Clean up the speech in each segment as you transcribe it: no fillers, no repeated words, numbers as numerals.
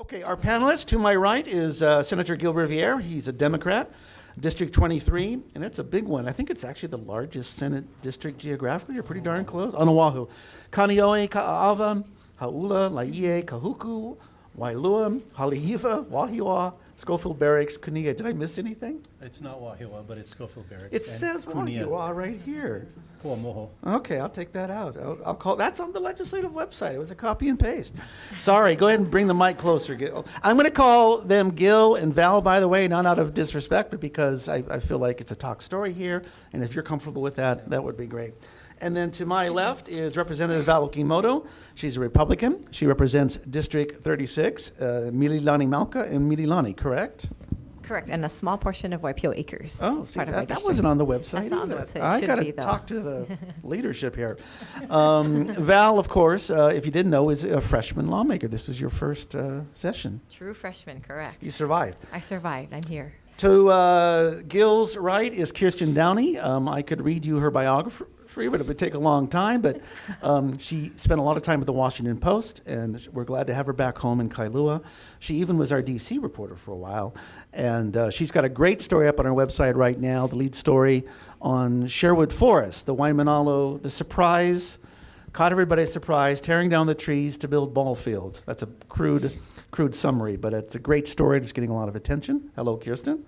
Okay, our panelist to my right is Senator Gil Riviere. He's a Democrat, District 23, and it's a big one. I think it's actually the largest Senate district geographically. You're pretty darn close. On Oahu. Kaneohe, Ka'ava, Haula, Laie, Kahuku, Wailua, Haleiwa, Wahiawa, Schofield Barracks, Kuniya. Did I miss anything? It's not Wahiawa, but it's Schofield Barracks. It says Wahiawa right here. Puamoho. Okay, I'll take that out. I'll call. That's on the legislative website. It was a copy and paste. Sorry. Go ahead and bring the mic closer, Gil. I'm going to call them Gil and Val, by the way, not out of disrespect, but because I feel like it's a talk story here, and if you're comfortable with that, that would be great. And then to my left is Representative Val Okimoto. She's a Republican. She represents District 36, Mililani Malka and Mililani, correct? Correct, and a small portion of Waipio Acres. Oh, see, that wasn't on the website. That's not on the either. website. I It got should to be, though. talk to the leadership here. Val, of course, if you didn't know, is a freshman lawmaker. This was your first session. True freshman, correct. You survived. I survived. I'm here. To Gil's right is Kirstin Downey. I could read you her biography, but it would take a long time. But she spent a lot of time at the Washington Post, and we're glad to have her back home in Kailua. She even was our D.C. reporter for a while. And she's got a great story up on our website right now, the lead story on Sherwood Forest, the Waimanalo, the surprise, caught everybody surprised, tearing down the trees to build ball fields. That's a crude summary, but it's a great story. It's getting a lot of attention. Hello, Kirstin.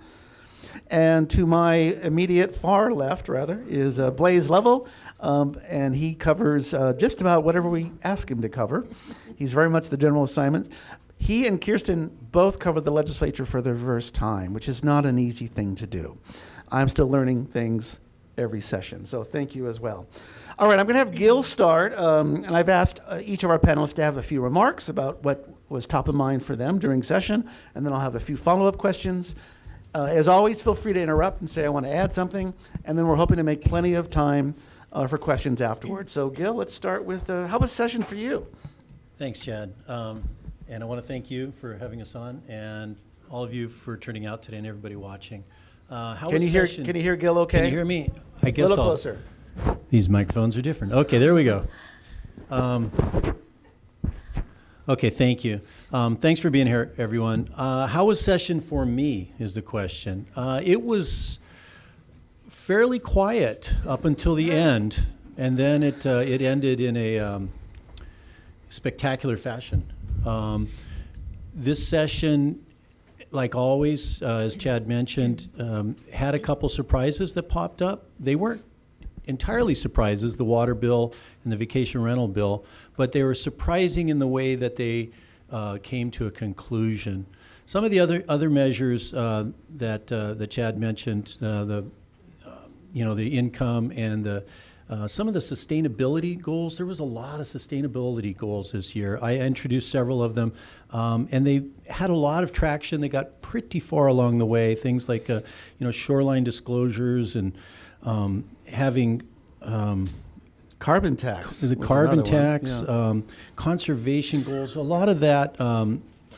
And to my immediate far left, rather, is Blaze Lovell, and he covers just about whatever we ask him to cover. He's very much the general assignment. He and Kirstin both covered the legislature for the first time, which is not an easy thing to do. I'm still learning things every session, so thank you as well. All right, I'm going to have Gil start, and I've asked each of our panelists to have a few remarks about what was top of mind for them during session, and then I'll have a few follow-up questions. As always, feel free to interrupt and say, I want to add something, and then we're hoping to make plenty of time for questions afterwards. So, Gil, let's start with, how was session for you? Thanks, Chad. And I want to thank you for having us on, and all of you for turning out today, and everybody watching. Can you hear Gil okay? Can you hear me? I guess a little closer. These microphones are different. Okay, there we go. Okay, thank you. Thanks for being here, everyone. How was session for me is the question. It was fairly quiet up until the end, and then it ended in a spectacular fashion. This session, like always, as Chad mentioned, had a couple surprises that popped up. They weren't entirely surprises, the water bill and the vacation rental bill, but they were surprising in the way that they came to a conclusion. Some of the other measures that Chad mentioned, the income and the some of the sustainability goals. There was a lot of sustainability goals this year. I introduced several of them, and they had a lot of traction. They got pretty far along the way. Things like shoreline disclosures and having carbon tax. The carbon tax, conservation goals. A lot of that.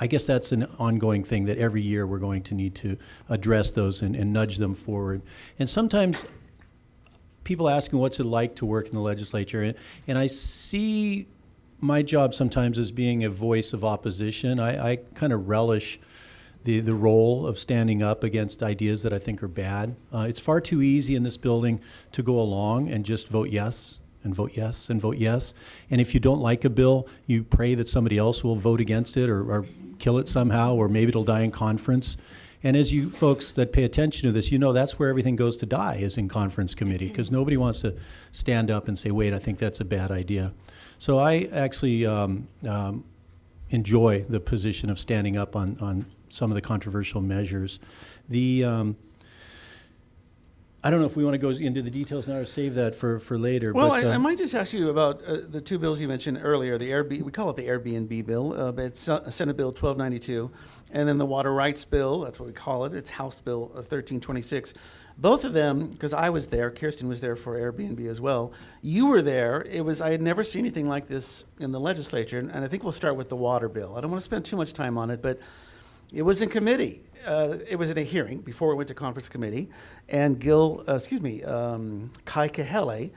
I guess that's an ongoing thing that every year we're going to need to address those and nudge them forward. And sometimes people ask me what's it like to work in the legislature, and I see my job sometimes as being a voice of opposition. I kind of relish the role of standing up against ideas that I think are bad. It's far too easy in this building to go along and just vote yes and vote yes and vote yes. And if you don't like a bill, you pray that somebody else will vote against it or kill it somehow, or maybe it'll die in conference. And as you folks that pay attention to this, you know that's where everything goes to die, is in conference committee, because nobody wants to stand up and say, wait, I think that's a bad idea. So I actually enjoy the position of standing up on some of the controversial measures. I don't know if we want to go into the details now or save that for later. Well, but, I might just ask you about the two bills you mentioned earlier. We call it the Airbnb bill, but it's Senate Bill 1292, and then the Water Rights Bill, that's what we call it. It's House Bill 1326. Both of them, because I was there, Kirstin was there for Airbnb as well. You were there. I had never seen anything like this in the legislature, and I think we'll start with the water bill. I don't want to spend too much time on it, but it was in committee. It was in a hearing before it went to conference committee, and Kai Kahele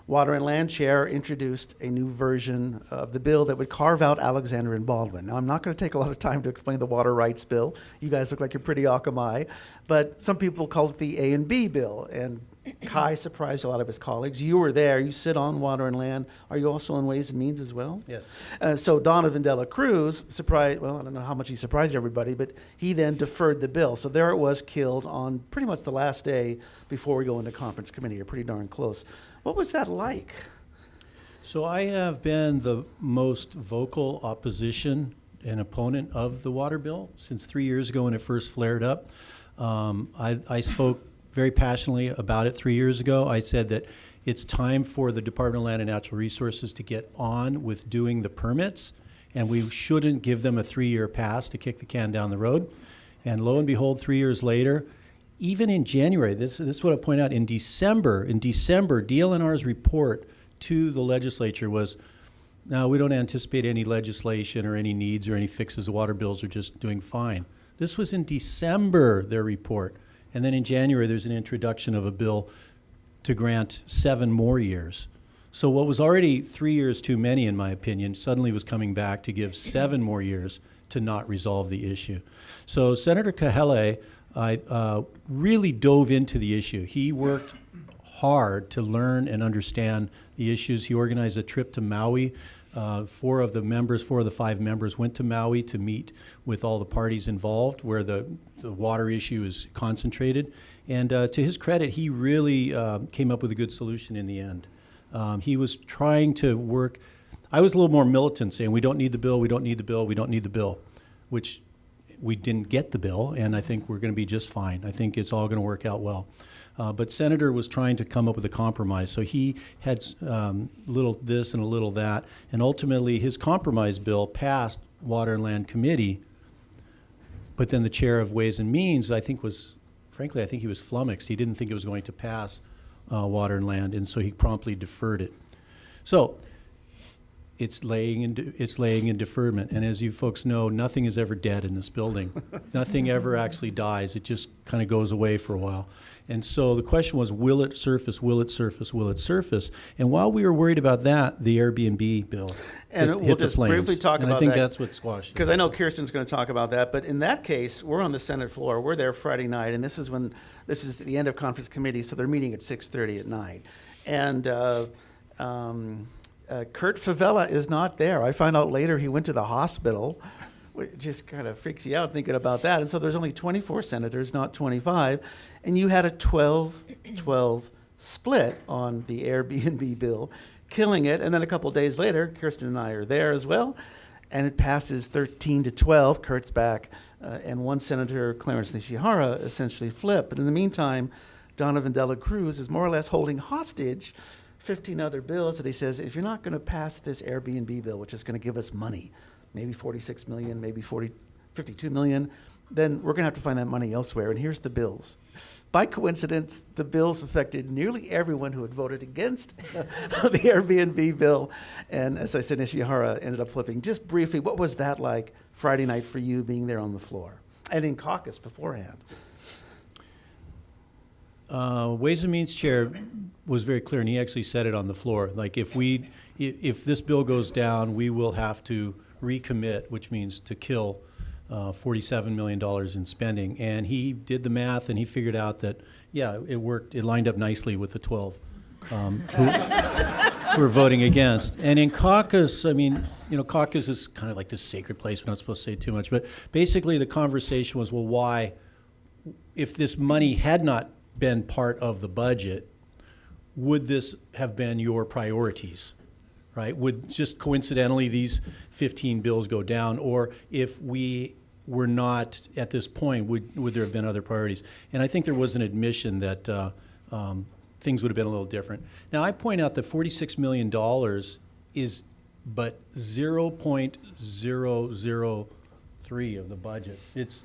Water and Land Chair introduced a new version of the bill that would carve out Alexander and Baldwin. Now, I'm not going to take a lot of time to explain the water rights bill. You guys look like you're pretty Akamai, but some people call it the A and B bill, and Kai surprised a lot of his colleagues. You were there. You sit on Water and Land. Are you also on Ways and Means as well? Yes. So Donovan Dela Cruz surprised, well, I don't know how much he surprised everybody, but he then deferred the bill. So there it was, killed on pretty much the last day before we go into conference committee. You're pretty darn close. What was that like? So I have been the most vocal opposition and opponent of the water bill since 3 years ago when it first flared up. I spoke very passionately about it 3 years ago. I said that it's time for the Department of Land and Natural Resources to get on with doing the permits, and we shouldn't give them a 3-year pass to kick the can down the road. And lo and behold, 3 years later, even in January, this is what I point out, in December, DLNR's report to the legislature was, no, we don't anticipate any legislation or any needs or any fixes. The water bills are just doing fine. This was in December, their report. And then in January, there's an introduction of a bill to grant 7 more years. So what was already 3 years too many, in my opinion, suddenly was coming back to give 7 more years to not resolve the issue. So Senator Kahele really dove into the issue. He worked hard to learn and understand the issues. He organized a trip to Maui. 4 of the 5 members went to Maui to meet with all the parties involved where the water issue is concentrated. And to his credit, he really came up with a good solution in the end. He was trying to work. I was a little more militant, saying we don't need the bill, we don't need the bill, we don't need the bill, which we didn't get the bill, and I think we're going to be just fine. I think it's all going to work out well. But Senator was trying to come up with a compromise. So he had little this and a little that, and ultimately his compromise bill passed Water and Land Committee, but then the chair of Ways and Means, I think he was flummoxed. He didn't think it was going to pass Water and Land, and so he promptly deferred it. So it's laying in deferment. And as you folks know, nothing is ever dead in this building. Nothing ever actually dies. It just kind of goes away for a while. And so the question was, will it surface, will it surface, will it surface? And while we were worried about that, the Airbnb bill We'll just briefly talk about that. I think that's what squashed it. Because I know Kirstin's going to talk about that. But in that case, we're on the Senate floor. We're there Friday night, and this is the end of conference committee, so they're meeting at 6:30 at night. And Kurt Favela is not there. I find out later he went to the hospital. It just kind of freaks you out thinking about that. And so there's only 24 senators, not 25. And you had a 12-12 split on the Airbnb bill, killing it. And then a couple days later, Kirstin and I are there as well, and it passes 13-12. Kurt's back, and one senator, Clarence Nishihara, essentially flipped. But in the meantime, Donovan Dela Cruz is more or less holding hostage 15 other bills that he says, if you're not going to pass this Airbnb bill, which is going to give us money, maybe 46 million, maybe 52 million, then we're going to have to find that money elsewhere. And here's the bills. By coincidence, the bills affected nearly everyone who had voted against the Airbnb bill. And as I said, Nishihara ended up flipping. Just briefly, what was that like Friday night for you being there on the floor and in caucus beforehand? Ways and Means chair was very clear, and he actually said it on the floor. Like, if this bill goes down, we will have to recommit, which means to kill $47 million in spending. And he did the math, and he figured out that, yeah, it worked. It lined up nicely with the 12 who were voting against. And in caucus, I mean, caucus is kind of like this sacred place. We're not supposed to say too much. But basically the conversation was, well, why, if this money had not been part of the budget, would this have been your priorities, right? Would just coincidentally these 15 bills go down? Or if we were not at this point, would there have been other priorities? And I think there was an admission that things would have been a little different. Now, I point out that $46 million is but 0.003 of the budget. It's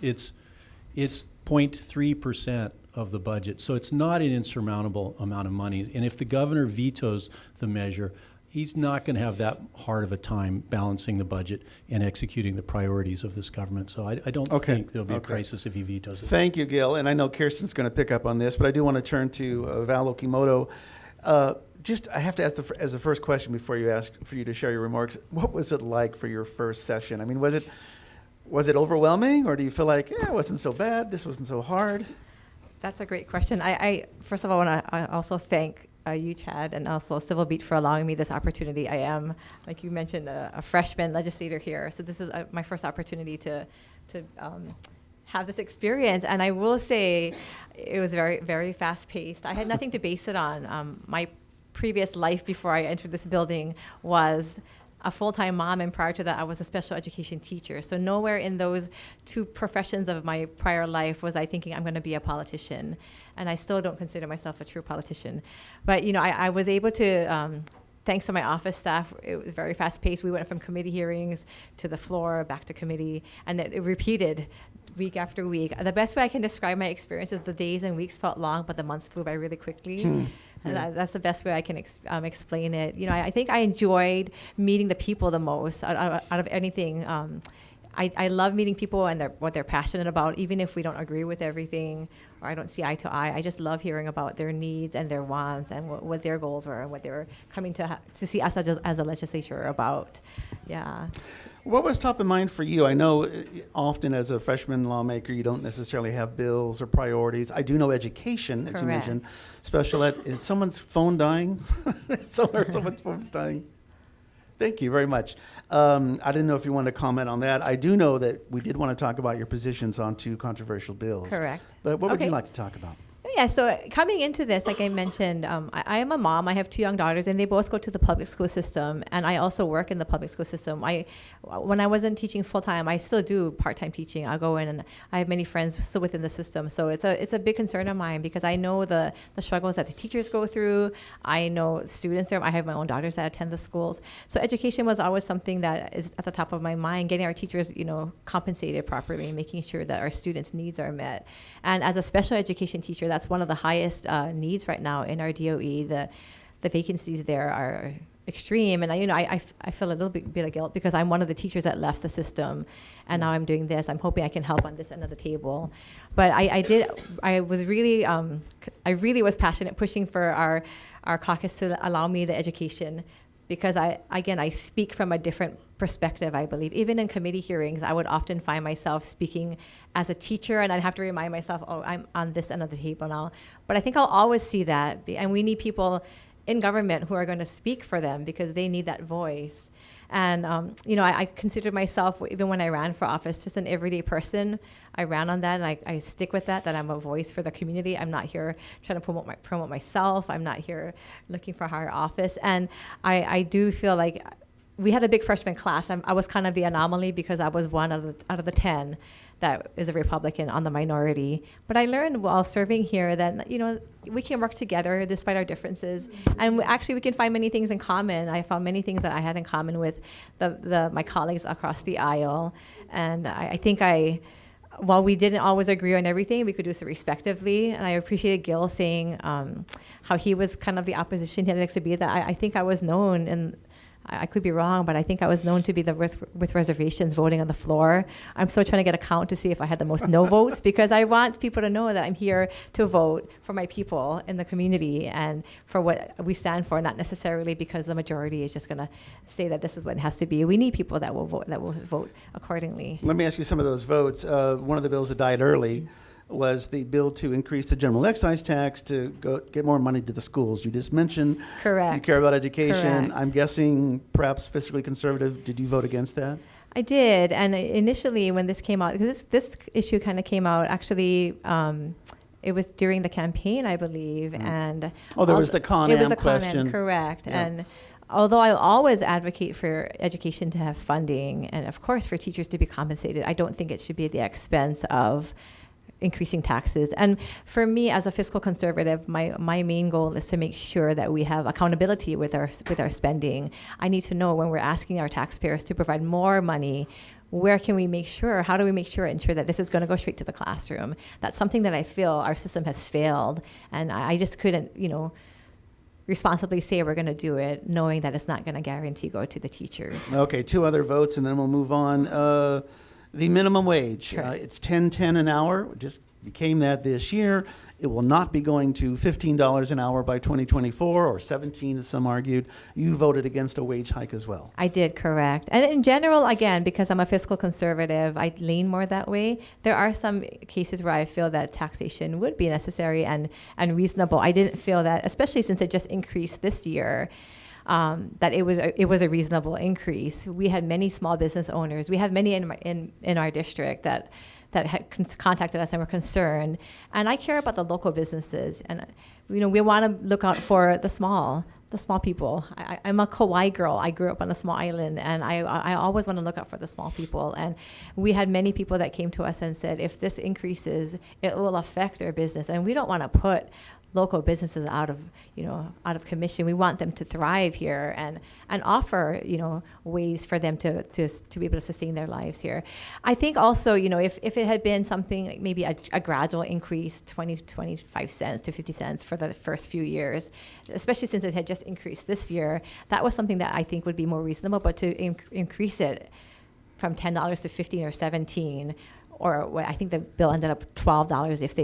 0.3% of the budget. So it's not an insurmountable amount of money. And if the governor vetoes the measure, he's not going to have that hard of a time balancing the budget and executing the priorities of this government. So I don't think there'll be a crisis if he vetoes it. Thank you, Gil. And I know Kirstin's going to pick up on this, but I do want to turn to Val Okimoto. Just, I have to ask as the first question before you ask for you to share your remarks. What was it like for your first session? I mean, was it overwhelming, or do you feel like, yeah, it wasn't so bad, this wasn't so hard? That's a great question. I first of all want to also thank you, Chad, and also Civil Beat for allowing me this opportunity. I am, like you mentioned, a freshman legislator here, so this is my first opportunity to have this experience. And I will say, it was very, very fast-paced. I had nothing to base it on. My previous life before I entered this building was a full-time mom, and prior to that, I was a special education teacher. So nowhere in those two professions of my prior life was I thinking I'm going to be a politician, and I still don't consider myself a true politician. But I was able to, thanks to my office staff, it was very fast-paced. We went from committee hearings to the floor, back to committee, and it repeated week after week. The best way I can describe my experience is the days and weeks felt long, but the months flew by really quickly. And that's the best way I can explain it. I think I enjoyed meeting the people the most out of anything. I love meeting people and what they're passionate about, even if we don't agree with everything or I don't see eye to eye. I just love hearing about their needs and their wants and what their goals were and what they were coming to see us as a legislature about. Yeah. What was top of mind for you? I know often as a freshman lawmaker, you don't necessarily have bills or priorities. I do know education, as you mentioned. Special ed, is someone's phone dying? Someone's phone's dying. Thank you very much. I didn't know if you wanted to comment on that. I do know that we did want to talk about your positions on two controversial bills. Correct. But what would you like to talk about? Yeah, so coming into this, like I mentioned, I am a mom. I have 2 young daughters, and they both go to the public school system, and I also work in the public school system. When I wasn't teaching full-time, I still do part-time teaching. I'll go in, and I have many friends still within the system. So it's a big concern of mine because I know the struggles that the teachers go through. I know students there. I have my own daughters that attend the schools. So education was always something that is at the top of my mind, getting our teachers, compensated properly, making sure that our students' needs are met. And as a special education teacher, that's one of the highest needs right now in our DOE. The vacancies there are extreme, and I feel a little bit of guilt because I'm one of the teachers that left the system, and now I'm doing this. I'm hoping I can help on this end of the table. But I really was passionate pushing for our caucus to allow me the education, because I speak from a different perspective, I believe. Even in committee hearings, I would often find myself speaking as a teacher, and I'd have to remind myself, I'm on this end of the table now. But I think I'll always see that, and we need people in government who are going to speak for them because they need that voice. And, I considered myself, even when I ran for office, just an everyday person. I ran on that, and I stick with that I'm a voice for the community. I'm not here trying to promote myself. I'm not here looking for higher office. And I do feel like we had a big freshman class. I was kind of the anomaly because I was one out of the 10 that is a Republican on the minority. But I learned while serving here that, we can work together despite our differences. And we can find many things in common. I found many things that I had in common with my colleagues across the aisle. And I think while we didn't always agree on everything, we could do so respectively. And I appreciated Gil saying how he was kind of the opposition he had to be. That I think I was known, and I could be wrong, but I think I was known to be the with reservations voting on the floor. I'm still trying to get a count to see if I had the most no votes, because I want people to know that I'm here to vote for my people in the community and for what we stand for, not necessarily because the majority is just going to say that this is what it has to be. We need people that will vote accordingly. Let me ask you some of those votes. One of the bills that died early was the bill to increase the general excise tax to get more money to the schools. You just mentioned Correct. You care about education. Correct. I'm guessing perhaps fiscally conservative. Did you vote against that? I did, and initially when this came out, because this issue kind of came out, actually, it was during the campaign, I believe, and there was the Con Am question. Correct, Yeah. and although I always advocate for education to have funding, and of course for teachers to be compensated, I don't think it should be at the expense of increasing taxes. And for me, as a fiscal conservative, my main goal is to make sure that we have accountability with our spending. I need to know when we're asking our taxpayers to provide more money, how do we make sure that this is going to go straight to the classroom? That's something that I feel our system has failed, and I just couldn't, responsibly say we're going to do it, knowing that it's not going to guarantee go to the teachers. Okay, 2 other votes, and then we'll move on. The minimum wage, Sure. it's $10.10 an hour. Just became that this year. It will not be going to $15 an hour by 2024 or 17, as some argued. You voted against a wage hike as well. I did, correct. And in general, again, because I'm a fiscal conservative, I lean more that way. There are some cases where I feel that taxation would be necessary and reasonable. I didn't feel that, especially since it just increased this year, that it was a reasonable increase. We had many small business owners. We have many in our district that had contacted us and were concerned. And I care about the local businesses. And, we want to look out for the small people. I'm a Kauai girl. I grew up on a small island, and I always want to look out for the small people. And we had many people that came to us and said, if this increases, it will affect their business. And we don't want to put local businesses out of commission. We want them to thrive here and offer, ways for them to be able to sustain their lives here. I think also, if it had been something like maybe a gradual increase, 25 cents to 50 cents for the first few years, especially since it had just increased this year, that was something that I think would be more reasonable. But to increase it from $10 to 15 or 17, or I think the bill ended up $12 if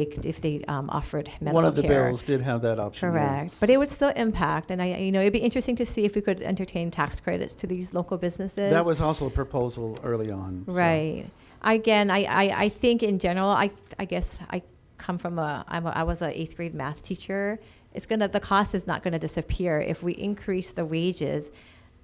they offered medical care. One of the bills did have that option. Correct, Yeah. but it would still impact, and it'd be interesting to see if we could entertain tax credits to these local businesses. That was also a proposal early on. So. Right. Again, I think in general, I guess I come from I was an 8th grade math teacher. The cost is not gonna disappear if we increase the wages.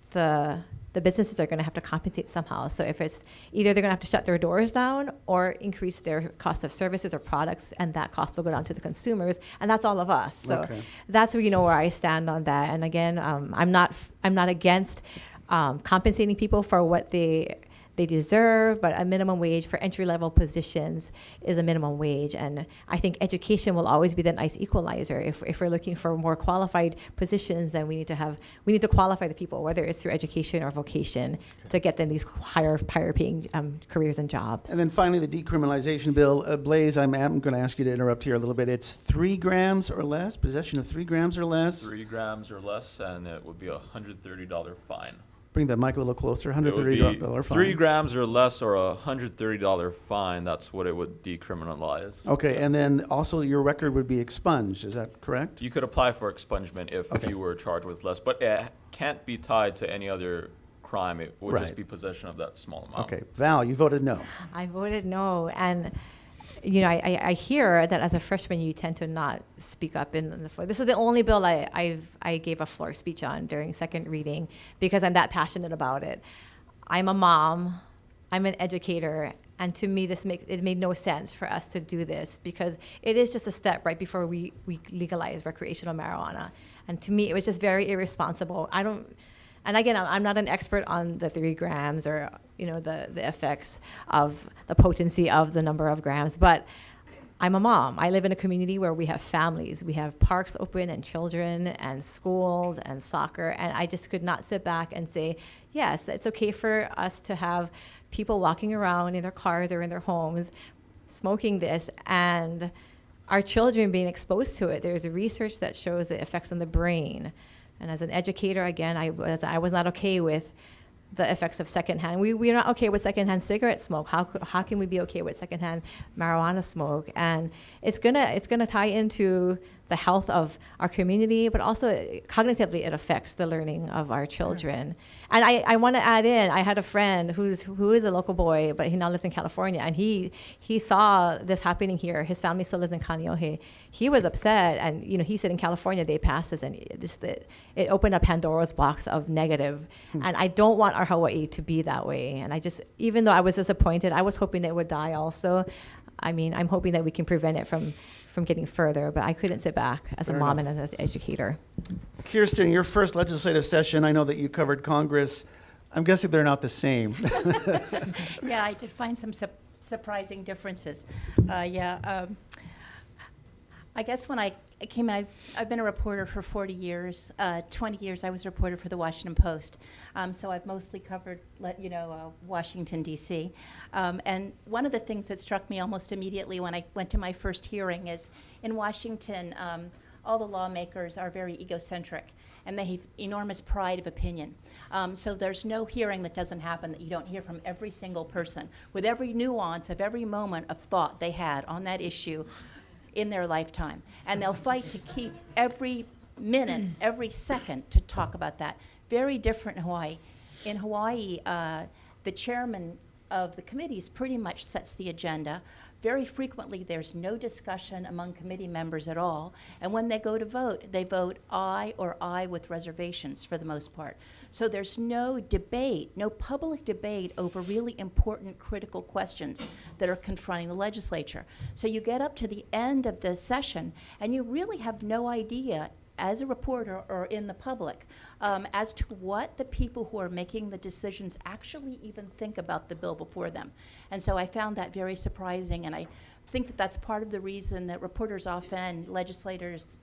The businesses are going to have to compensate somehow. So if it's either they're going to have to shut their doors down or increase their cost of services or products, and that cost will go down to the consumers, and that's all of us. So that's where I stand on that. And again, I'm not against compensating people for what they deserve, but a minimum wage for entry-level positions is a minimum wage. And I think education will always be the nice equalizer. If we're looking for more qualified positions, then we need to qualify the people, whether it's through education or vocation, to get them these higher paying careers and jobs. And then finally, the decriminalization bill. Blaze, I'm going to ask you to interrupt here a little bit. It's 3 grams or less, possession of 3 grams or less. 3 grams or less, and it would be a $130 fine. Bring that mic a little closer. $130 fine. 3 grams or less, or a $130 fine. That's what it would decriminalize. Okay, and then also your record would be expunged. Is that correct? You could apply for expungement if you were charged with less, but it can't be tied to any other crime. It would just be possession of that small amount. Okay, Val, you voted no. I voted no, and I hear that as a freshman you tend to not speak up in the floor. This is the only bill I gave a floor speech on during second reading because I'm that passionate about it. I'm a mom, I'm an educator, and to me it made no sense for us to do this because it is just a step right before we legalize recreational marijuana. And to me it was just very irresponsible. And again, I'm not an expert on the 3 grams or the effects of the potency of the number of grams, but I'm a mom. I live in a community where we have families. We have parks open and children and schools and soccer, and I just could not sit back and say, yes, it's okay for us to have people walking around in their cars or in their homes smoking this and our children being exposed to it. There's research that shows the effects on the brain. And as an educator, again, I was not okay with the effects of secondhand. We're not okay with secondhand cigarette smoke. How can we be okay with secondhand marijuana smoke? And it's gonna tie into the health of our community, but also cognitively it affects the learning of our children. And I want to add in, I had a friend who is a local boy, but he now lives in California, and he saw this happening here. His family still lives in Kaneohe. He was upset, and he said in California they passed this, and it opened up Pandora's box of negative. And I don't want our Hawaii to be that way. And even though I was disappointed, I was hoping it would die also. I'm hoping that we can prevent it from getting further, but I couldn't sit back as Fair a mom enough. and as an educator. Kirstin, your first legislative session, I know that you covered Congress. I'm guessing they're not the same. Yeah, I did find some surprising differences. I guess when I came in, I've been a reporter for 40 years. 20 years I was a reporter for the Washington Post. So I've mostly covered, Washington, D.C. And one of the things that struck me almost immediately when I went to my first hearing is in Washington, all the lawmakers are very egocentric, and they have enormous pride of opinion. So there's no hearing that doesn't happen that you don't hear from every single person, with every nuance of every moment of thought they had on that issue in their lifetime. And they'll fight to keep every minute, every second to talk about that. Very different in Hawaii. In Hawaii, the chairman of the committees pretty much sets the agenda. Very frequently, there's no discussion among committee members at all. And when they go to vote, they vote aye or aye with reservations for the most part. So there's no debate, no public debate over really important, critical questions that are confronting the legislature. So you get up to the end of the session, and you really have no idea, as a reporter or in the public, as to what the people who are making the decisions actually even think about the bill before them. And so I found that very surprising, and I think that that's part of the reason that reporters often, legislators,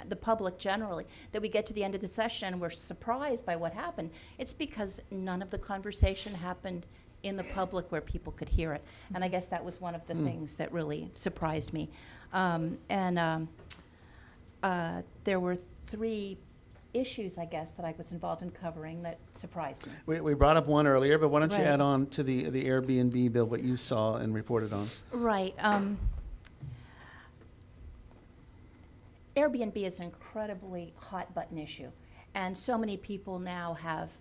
the public generally, that we get to the end of the session and we're surprised by what happened. It's because none of the conversation happened in the public where people could hear it. And I guess that was one of the things that really surprised me. There were 3 issues, I guess, that I was involved in covering that surprised me. We brought up one earlier, but why don't you Right. add on to the Airbnb bill, what you saw and reported on? Right. Airbnb is an incredibly hot button issue, and so many people now have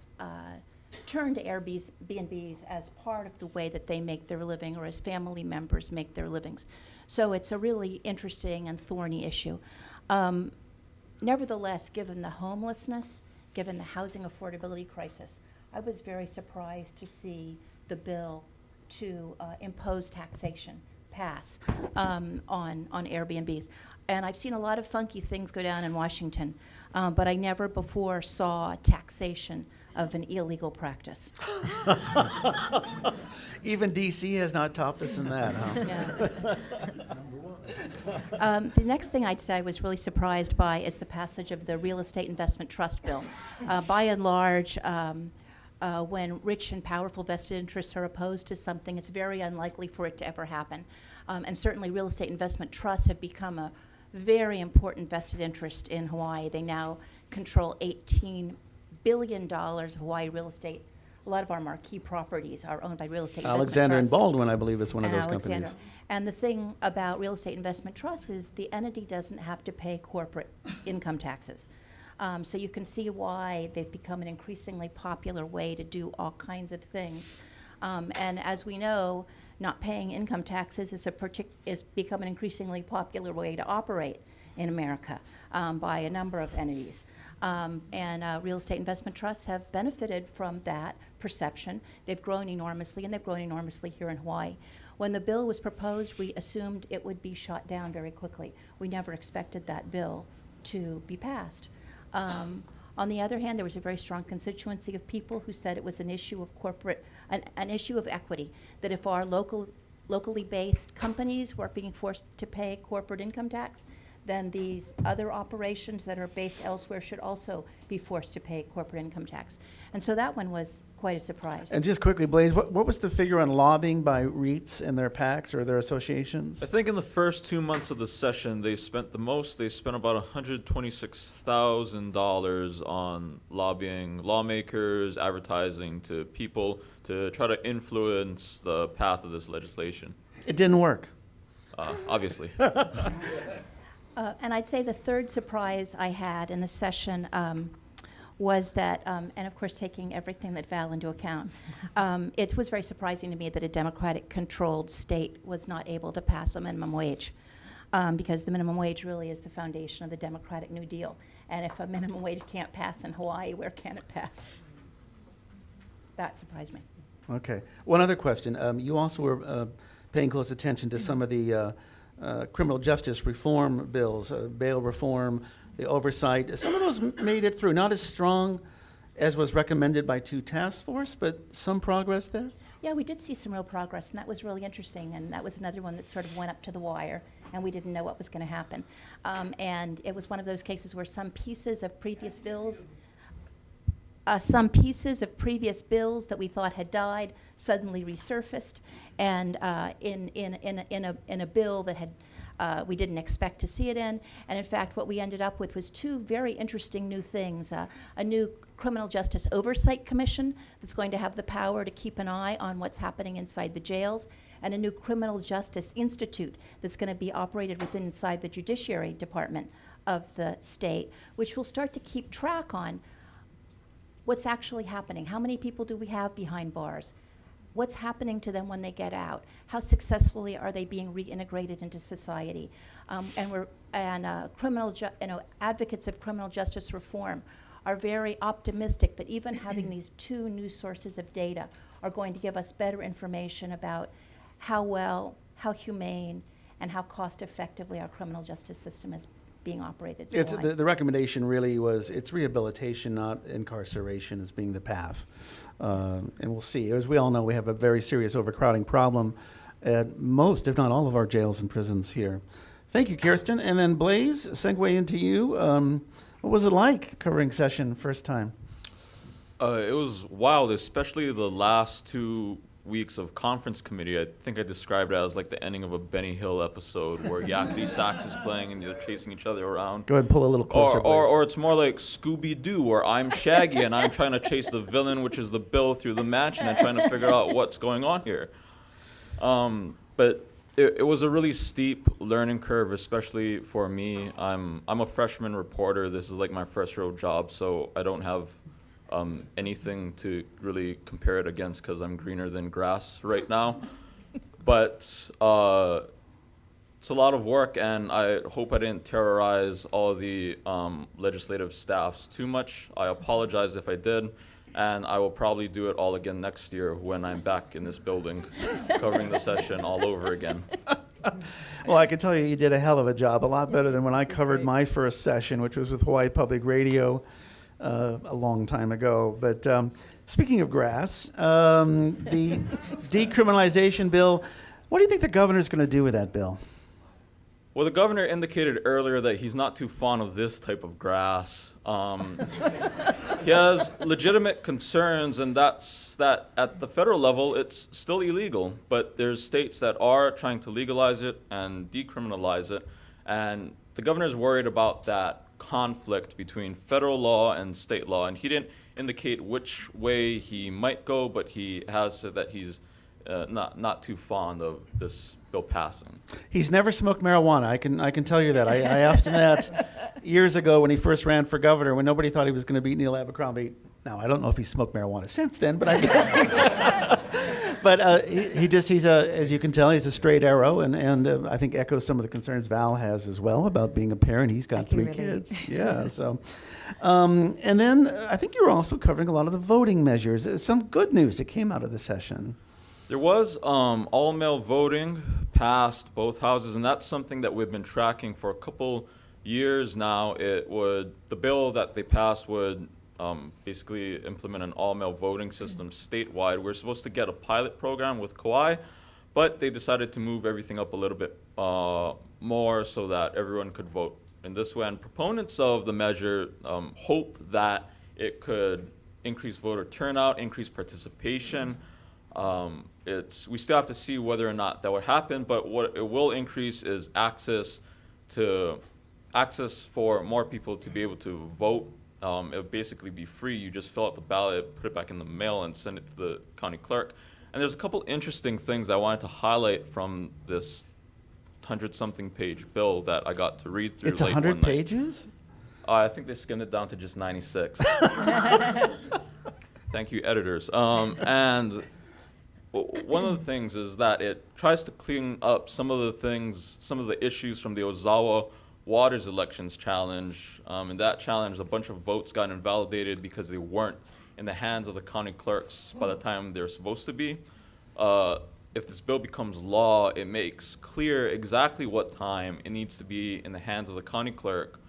turned to Airbnbs as part of the way that they make their living, or as family members make their livings. So it's a really interesting and thorny issue. Nevertheless, given the homelessness, given the housing affordability crisis, I was very surprised to see the bill to impose taxation pass on Airbnbs. And I've seen a lot of funky things go down in Washington, but I never before saw taxation of an illegal practice. Even DC has not topped us in that, huh? Yeah. The next thing I'd say I was really surprised by is the passage of the Real Estate Investment Trust Bill. By and large, when rich and powerful vested interests are opposed to something, it's very unlikely for it to ever happen. And certainly real estate investment trusts have become a very important vested interest in Hawaii. They now control $18 billion of Hawaii real estate. A lot of our marquee properties are owned by real estate investment Alexander and trusts. Baldwin, I believe, is one of those Alexander. companies. And the thing about real estate investment trusts is the entity doesn't have to pay corporate income taxes. So you can see why they've become an increasingly popular way to do all kinds of things. And as we know, not paying income taxes is become an increasingly popular way to operate in America by a number of entities. Real estate investment trusts have benefited from that perception. They've grown enormously, and they've grown enormously here in Hawaii. When the bill was proposed, we assumed it would be shot down very quickly. We never expected that bill to be passed. On the other hand, there was a very strong constituency of people who said it was an issue of an issue of equity, that if our locally based companies were being forced to pay corporate income tax, then these other operations that are based elsewhere should also be forced to pay corporate income tax. And so that one was quite a surprise. And just quickly, Blaze, what was the figure on lobbying by REITs and their PACs or their associations? I think in the first 2 months of the session, they spent the most. They spent about $126,000 on lobbying lawmakers, advertising to people to try to influence the path of this legislation. It didn't work. Obviously. And I'd say the third surprise I had in the session was that, and of course taking everything that Val into account, it was very surprising to me that a Democratic-controlled state was not able to pass a minimum wage, because the minimum wage really is the foundation of the Democratic New Deal. And if a minimum wage can't pass in Hawaii, where can it pass? That surprised me. Okay. One other question. You also were paying close attention to some of the criminal justice reform bills, bail reform, the oversight. Some of those made it through. Not as strong as was recommended by 2 task force, but some progress there? Yeah, we did see some real progress, and that was really interesting. And that was another one that sort of went up to the wire, and we didn't know what was going to happen. And it was one of those cases where some pieces of previous bills that we thought had died suddenly resurfaced, and in a bill that had we didn't expect to see it in. And in fact, what we ended up with was two very interesting new things. A new Criminal Justice Oversight Commission that's going to have the power to keep an eye on what's happening inside the jails, and a new Criminal Justice Institute that's going to be operated within inside the Judiciary Department of the state, which will start to keep track on what's actually happening. How many people do we have behind bars? What's happening to them when they get out? How successfully are they being reintegrated into society? Advocates of criminal justice reform are very optimistic that even having these two new sources of data are going to give us better information about how well, how humane, and how cost effectively our criminal justice system is being operated. It's the recommendation really was it's rehabilitation, not incarceration, as being the path. And we'll see. As we all know, we have a very serious overcrowding problem at most, if not all, of our jails and prisons here. Thank you, Kirstin. And then Blaze, segue into you. What was it like covering session first time? It was wild, especially the last 2 weeks of conference committee. I think I described it as like the ending of a Benny Hill episode where Yakety Sax is playing and they're chasing each other around. Go ahead and pull a little closer, or it's more like Scooby-Doo, where I'm Shaggy and I'm trying to chase the villain, which is the Bill, through the mansion and trying to figure out what's going on here. But it was a really steep learning curve, especially for me. I'm a freshman reporter. This is like my first real job, so I don't have anything to really compare it against because I'm greener than grass right now. But it's a lot of work, and I hope I didn't terrorize all the legislative staffs too much. I apologize if I did, and I will probably do it all again next year when I'm back in this building covering the session all over again. Well, I can tell you did a hell of a job, a lot better than when I covered my first session, which was with Hawaii Public Radio a long time ago. But speaking of grass, the decriminalization bill, what do you think the governor's going to do with that bill? Well, the governor indicated earlier that he's not too fond of this type of grass. He has legitimate concerns, and that's that at the federal level, it's still illegal. But there's states that are trying to legalize it and decriminalize it. And the governor's worried about that conflict between federal law and state law. And he didn't indicate which way he might go, but he has said that he's not too fond of this bill passing. He's never smoked marijuana. I can tell you that. I asked him that years ago when he first ran for governor, when nobody thought he was going to beat Neil Abercrombie. Now, I don't know if he smoked marijuana since then, but I guess. But he's as you can tell, he's a straight arrow, and I think echoes some of the concerns Val has as well about being a parent. He's got 3 kids. Yeah, so. And then I think you were also covering a lot of the voting measures. Some good news that came out of the session. There was all-mail voting passed both houses, and that's something that we've been tracking for a couple years now. The bill that they passed would basically implement an all-mail voting system statewide. We're supposed to get a pilot program with Kauai, but they decided to move everything up a little bit more so that everyone could vote in this way. And proponents of the measure hope that it could increase voter turnout, increase participation. We still have to see whether or not that would happen, but what it will increase is access for more people to be able to vote. It would basically be free. You just fill out the ballot, put it back in the mail, and send it to the county clerk. And there's a couple interesting things I wanted to highlight from this 100-something page bill that I got to read through. It's 100 pages? I think they skimmed it down to just 96. Thank you, editors. And one of the things is that it tries to clean up some of the issues from the Ozawa Waters elections challenge. In that challenge, a bunch of votes got invalidated because they weren't in the hands of the county clerks by the time they're supposed to be. If this bill becomes law, it makes clear exactly what time it needs to be in the hands of the county clerk,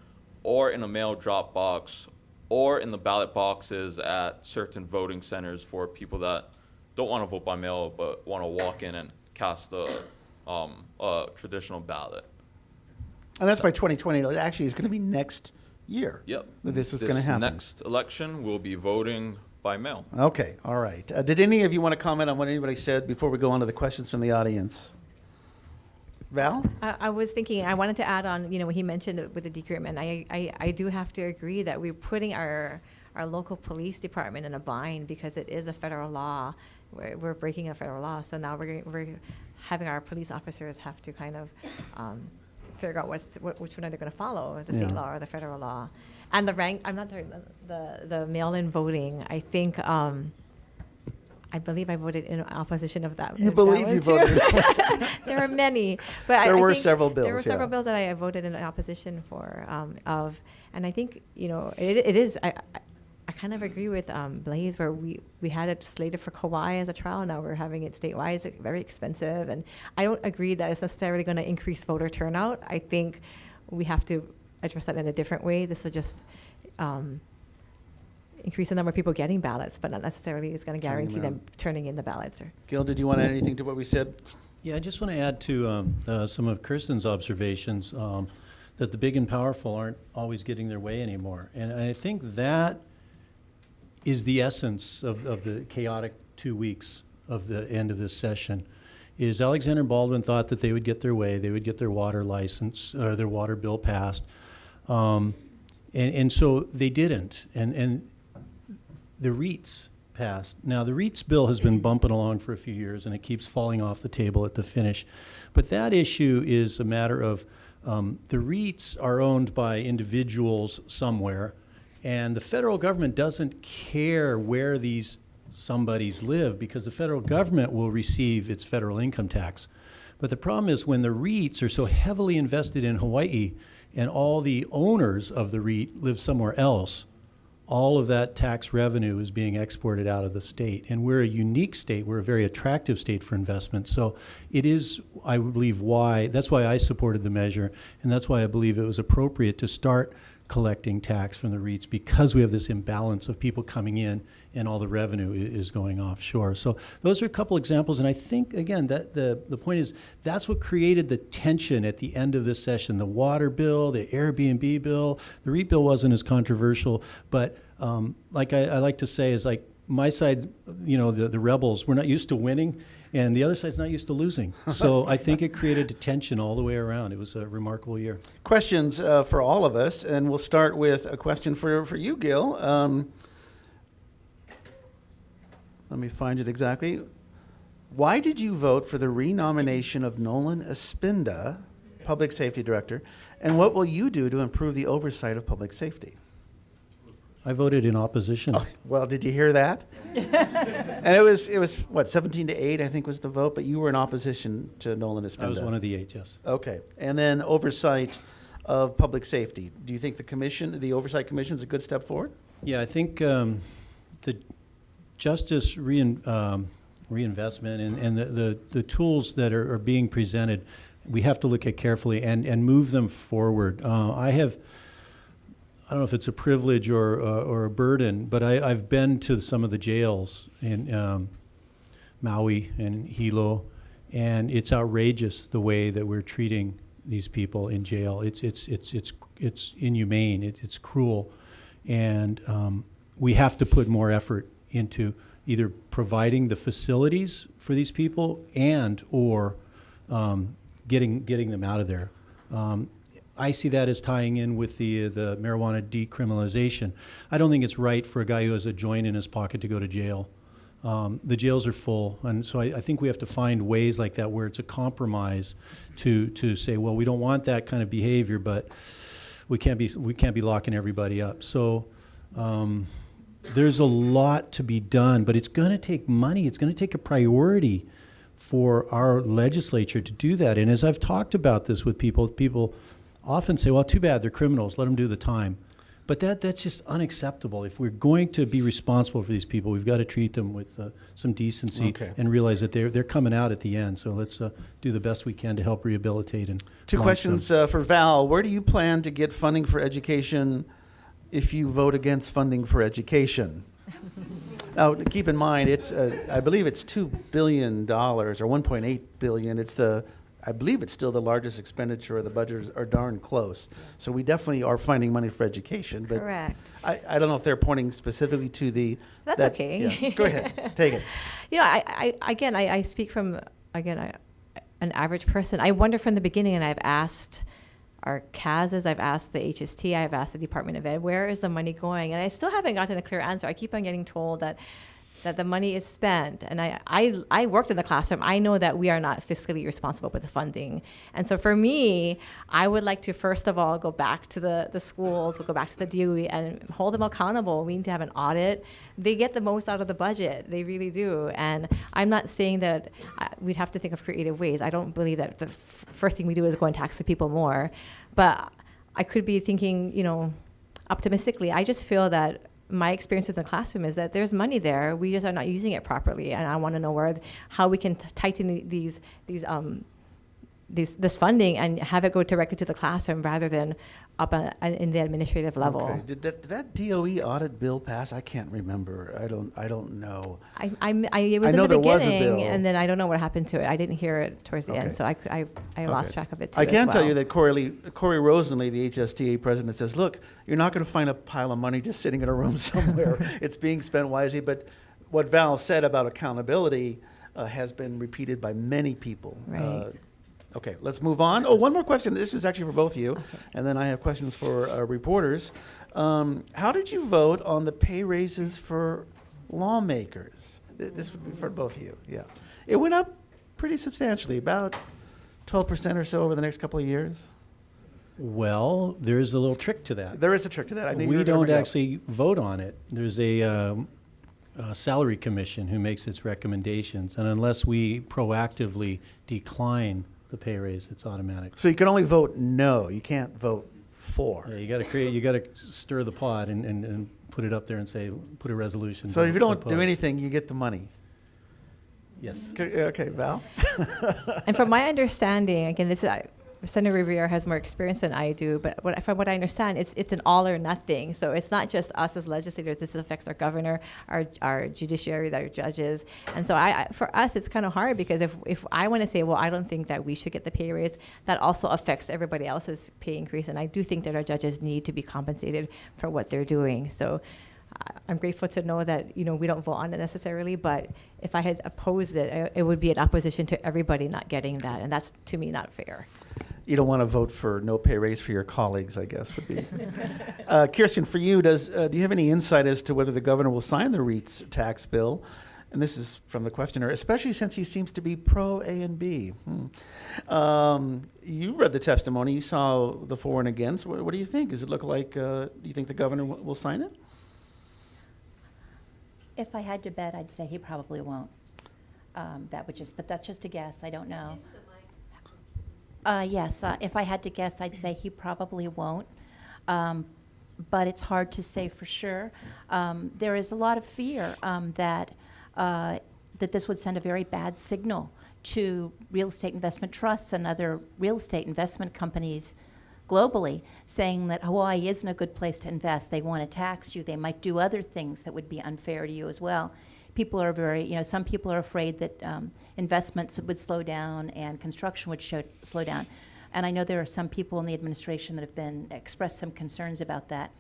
or in a mail drop box, or in the ballot boxes at certain voting centers for people that don't want to vote by mail but want to walk in and cast a traditional ballot. And that's by 2020. Actually, it's going to be next year. Yep. That this is going to happen. Next election, we'll be voting by mail. Okay, all right. Did any of you want to comment on what anybody said before we go on to the questions from the audience? Val? I was thinking, I wanted to add on, what he mentioned with the decrement. I do have to agree that we're putting our local police department in a bind because it is a federal law. We're breaking a federal law, so now we're having our police officers have to kind of figure out which one are they going to follow, the state Yeah. law or the federal law. And the mail-in voting, I think, I believe I voted in opposition of that. You of that believe one you too. voted There are many, but There I were think several bills, There were several yeah. bills that I voted in opposition for, and I think it is. I kind of agree with Blaze, where we had it slated for Kauai as a trial. Now we're having it statewide. It's very expensive, and I don't agree that it's necessarily going to increase voter turnout. I think we have to address that in a different way. This will just increase the number of people getting ballots, but not necessarily is going to Turning guarantee them them turning in the ballots. Gil, did you want to add anything to what we said? Yeah, I just want to add to some of Kirstin's observations that the big and powerful aren't always getting their way anymore. And I think that is the essence of the chaotic 2 weeks of the end of this session. Is Alexander Baldwin thought that they would get their way, they would get their water license, or their water bill passed. And so they didn't. And the REITs passed. Now, the REITs bill has been bumping along for a few years, and it keeps falling off the table at the finish. But that issue is a matter of the REITs are owned by individuals somewhere, and the federal government doesn't care where these somebodies live because the federal government will receive its federal income tax. But the problem is when the REITs are so heavily invested in Hawaii and all the owners of the REIT live somewhere else, all of that tax revenue is being exported out of the state. And we're a unique state. We're a very attractive state for investment. So it is, I believe, that's why I supported the measure, and that's why I believe it was appropriate to start collecting tax from the REITs, because we have this imbalance of people coming in and all the revenue is going offshore. So those are a couple examples, and I think, again, that the point is that's what created the tension at the end of this session. The water bill, the Airbnb bill, the REIT bill wasn't as controversial, but like I like to say is like my side, the rebels, we're not used to winning, and the other side's not used to losing. So I think it created a tension all the way around. It was a remarkable year. Questions for all of us, and we'll start with a question for you, Gil. Let me find it exactly. Why did you vote for the renomination of Nolan Espinda, Public Safety Director, and what will you do to improve the oversight of public safety? I voted in opposition. Oh, well, did you hear that? And it was what, 17-8, I think was the vote, but you were in opposition to Nolan Espinda. I was one of the 8, yes. Okay. And then oversight of public safety. Do you think the Oversight Commission is a good step forward? Yeah, I think the justice reinvestment and the tools that are being presented, we have to look at carefully and move them forward. I don't know if it's a privilege or a burden, but I've been to some of the jails in Maui and Hilo, and it's outrageous the way that we're treating these people in jail. It's inhumane. It's cruel, and we have to put more effort into either providing the facilities for these people and or getting them out of there. I see that as tying in with the marijuana decriminalization. I don't think it's right for a guy who has a joint in his pocket to go to jail. The jails are full, and so I think we have to find ways like that where it's a compromise to say, well, we don't want that kind of behavior, but we can't be locking everybody up. So there's a lot to be done, but it's going to take money. It's going to take a priority for our legislature to do that. And as I've talked about this with people often say, well, too bad, they're criminals, let them do the time. But that's just unacceptable. If we're going to be responsible for these people, we've got to treat them with some decency and realize that they're coming out at the end. So let's do the best we can to help rehabilitate and Two launch questions for Val. Where do you plan to get funding for education if you vote against funding for education? Now, keep in mind, I believe it's $2 billion or $1.8 billion. I believe it's still the largest expenditure of the budgets are darn close. So we definitely are finding money for education. But Correct. I don't know if they're pointing specifically to the... That's okay. Yeah. Go ahead. Take it. I speak from, again, an average person. I wonder from the beginning, and I've asked our CASs, I've asked the HST, I've asked the Department of Ed, where is the money going? And I still haven't gotten a clear answer. I keep on getting told that the money is spent. And I worked in the classroom. I know that we are not fiscally responsible with the funding. And so for me, I would like to, first of all, go back to the schools, we'll go back to the DOE and hold them accountable. We need to have an audit. They get the most out of the budget. They really do. And I'm not saying that we'd have to think of creative ways. I don't believe that the first thing we do is go and tax the people more. But I could be thinking, optimistically. I just feel that my experience in the classroom is that there's money there. We just are not using it properly, and I want to know how we can tighten this funding and have it go directly to the classroom rather than up in the administrative level. Okay. Did that DOE audit bill pass? I can't remember. I don't know. It was I know in the there was a beginning, bill. and then I don't know what happened to it. I didn't hear it towards the end, Okay. so I lost Okay. track of it too. I can as tell well. you that Corey Rosenlee, the HSTA president, says, look, you're not going to find a pile of money just sitting in a room somewhere. It's being spent wisely. But what Val said about accountability has been repeated by many people. Right. Okay, let's move on. Oh, one more question. This is actually for both of you. Okay. And then I have questions for reporters. How did you vote on the pay raises for lawmakers? This would be for both of you, yeah. It went up pretty substantially, about 12% or so over the next couple of years. Well, there's a little trick to that. There is a trick to that. I knew you We were gonna don't bring it up. actually vote on it. There's a salary commission who makes its recommendations, and unless we proactively decline the pay raise, it's automatic. So you can only vote no. You can't vote for. Yeah, you got to stir the pot and put it up there and say, put a resolution. So to if you don't do oppose. anything, you get the money. Yes. Okay, Val? And from my understanding, again, Senator Riviere has more experience than I do, but from what I understand, it's an all or nothing. So it's not just us as legislators. This affects our governor, our judiciary, our judges. And so for us, it's kind of hard because if I want to say, well, I don't think that we should get the pay raise, that also affects everybody else's pay increase. And I do think that our judges need to be compensated for what they're doing. So I'm grateful to know that we don't vote on it necessarily, but if I had opposed it, it would be an opposition to everybody not getting that, and that's to me not fair. You don't want to vote for no pay raise for your colleagues, I guess, would be. Kirstin, for you, do you have any insight as to whether the governor will sign the REITs tax bill? And this is from the questioner, especially since he seems to be pro A and B. You read the testimony. You saw the for and against. What do you think? Does it look like, do you think the governor will sign it? If I had to bet, I'd say he probably won't. But that's just a guess. I don't know. Yes, if I had to guess, I'd say he probably won't. But it's hard to say for sure. There is a lot of fear that this would send a very bad signal to real estate investment trusts and other real estate investment companies globally, saying that Hawaii isn't a good place to invest. They want to tax you. They might do other things that would be unfair to you as well. People are some people are afraid that investments would slow down and construction would slow down. And I know there are some people in the administration that have expressed some concerns about that.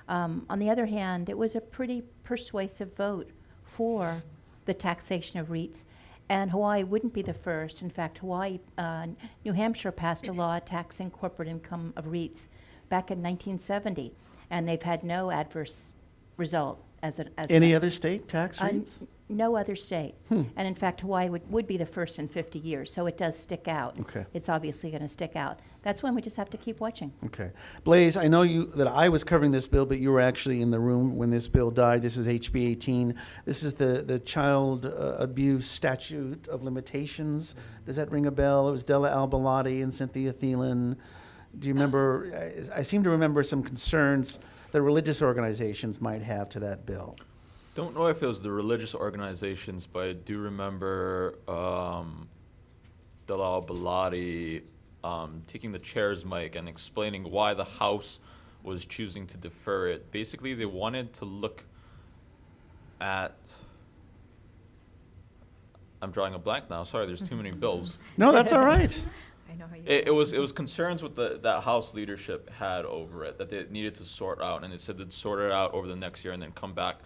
On the other hand, it was a pretty persuasive vote for the taxation of REITs. And Hawaii wouldn't be the first. In fact, New Hampshire passed a law taxing corporate income of REITs back in 1970, and they've had no adverse result Any other state tax REITs? No other state. And in fact, Hawaii would be the first in 50 years, so it does stick out. Okay. It's obviously going to stick out. That's when we just have to keep watching. Okay. Blaze, I know that I was covering this bill, but you were actually in the room when this bill died. This is HB 18. This is the Child Abuse Statute of Limitations. Does that ring a bell? It was Della Albalati and Cynthia Thielen. Do you remember? I seem to remember some concerns that religious organizations might have to that bill. Don't know if it was the religious organizations, but I do remember Dalal Baladi taking the chair's mic and explaining why the House was choosing to defer it. Basically, they wanted to look at... I'm drawing a blank now. Sorry, there's too many bills. No, that's all right. I know how you. It was concerns with that House leadership had over it that they needed to sort out, and it said they'd sort it out over the next year and then come back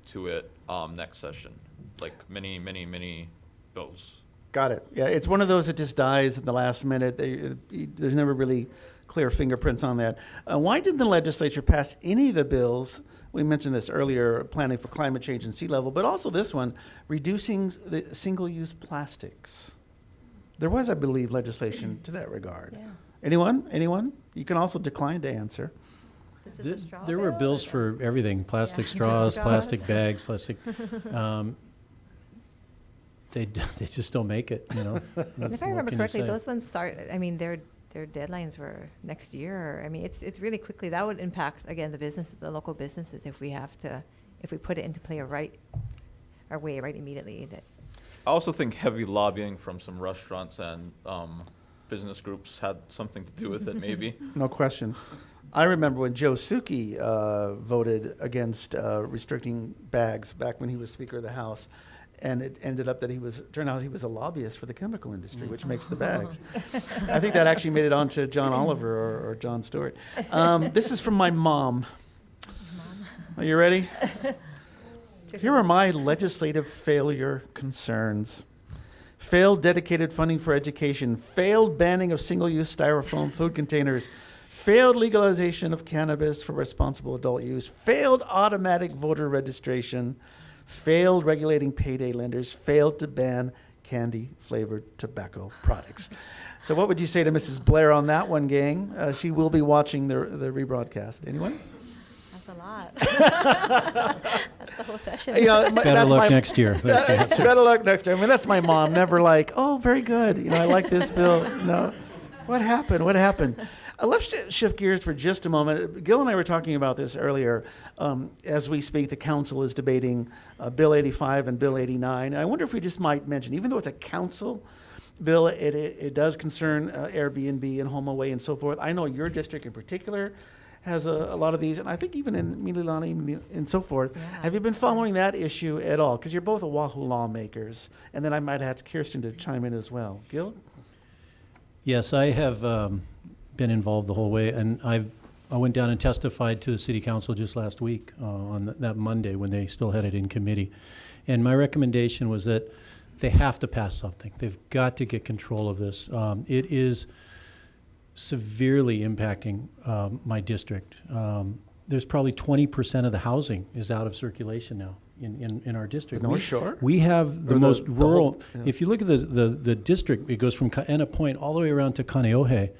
to it next session, like many bills. Got it. Yeah, it's one of those that just dies at the last minute. There's never really clear fingerprints on that. Why didn't the legislature pass any of the bills? We mentioned this earlier, planning for climate change and sea level, but also this one, reducing the single-use plastics. There was, I believe, legislation to that regard. Yeah. Anyone? You can also decline to answer. This is a straw There were bill, bills or- for everything, plastic Yeah. straws, Straws. plastic bags, plastic. They just don't make it, you know. And if I remember correctly, those ones their deadlines were next year. I mean, it's really quickly. That would impact, again, the local businesses if we put it into play right immediately. I also think heavy lobbying from some restaurants and business groups had something to do with it, maybe. No question. I remember when Joe Suki voted against restricting bags back when he was Speaker of the House, and it ended up that turned out he was a lobbyist for the chemical industry, which makes the bags. I think that actually made it on to John Oliver or John Stewart. This is from my mom. Are you ready? Here are my legislative failure concerns. Failed dedicated funding for education, failed banning of single-use styrofoam food containers, failed legalization of cannabis for responsible adult use, failed automatic voter registration, failed regulating payday lenders, failed to ban candy-flavored tobacco products. So what would you say to Mrs. Blair on that one, gang? She will be watching the rebroadcast. Anyone? That's a lot. That's the whole session. You know, Better luck next year. That's the answer. Better luck next year. I mean, that's my mom. Never like, oh, very good. You know, I like this bill. No. What happened? Let's shift gears for just a moment. Gil and I were talking about this earlier. As we speak, the council is debating Bill 85 and Bill 89. And I wonder if we just might mention, even though it's a council bill, it does concern Airbnb and home away and so forth. I know your district in particular has a lot of these, and I think even in Mililani and so forth. Yeah. Have you been following that issue at all? Because you're both Oahu lawmakers. And then I might ask Kirstin to chime in as well. Gil? Yes, I have been involved the whole way, and I went down and testified to the city council just last week on that Monday when they still had it in committee. And my recommendation was that they have to pass something. They've got to get control of this. It is severely impacting my district. There's probably 20% of the housing is out of circulation now in our district. North Shore? We have the Or most the rural. whole- yeah. If you look at the district, it goes from Kaena Point all the way around to Kaneohe,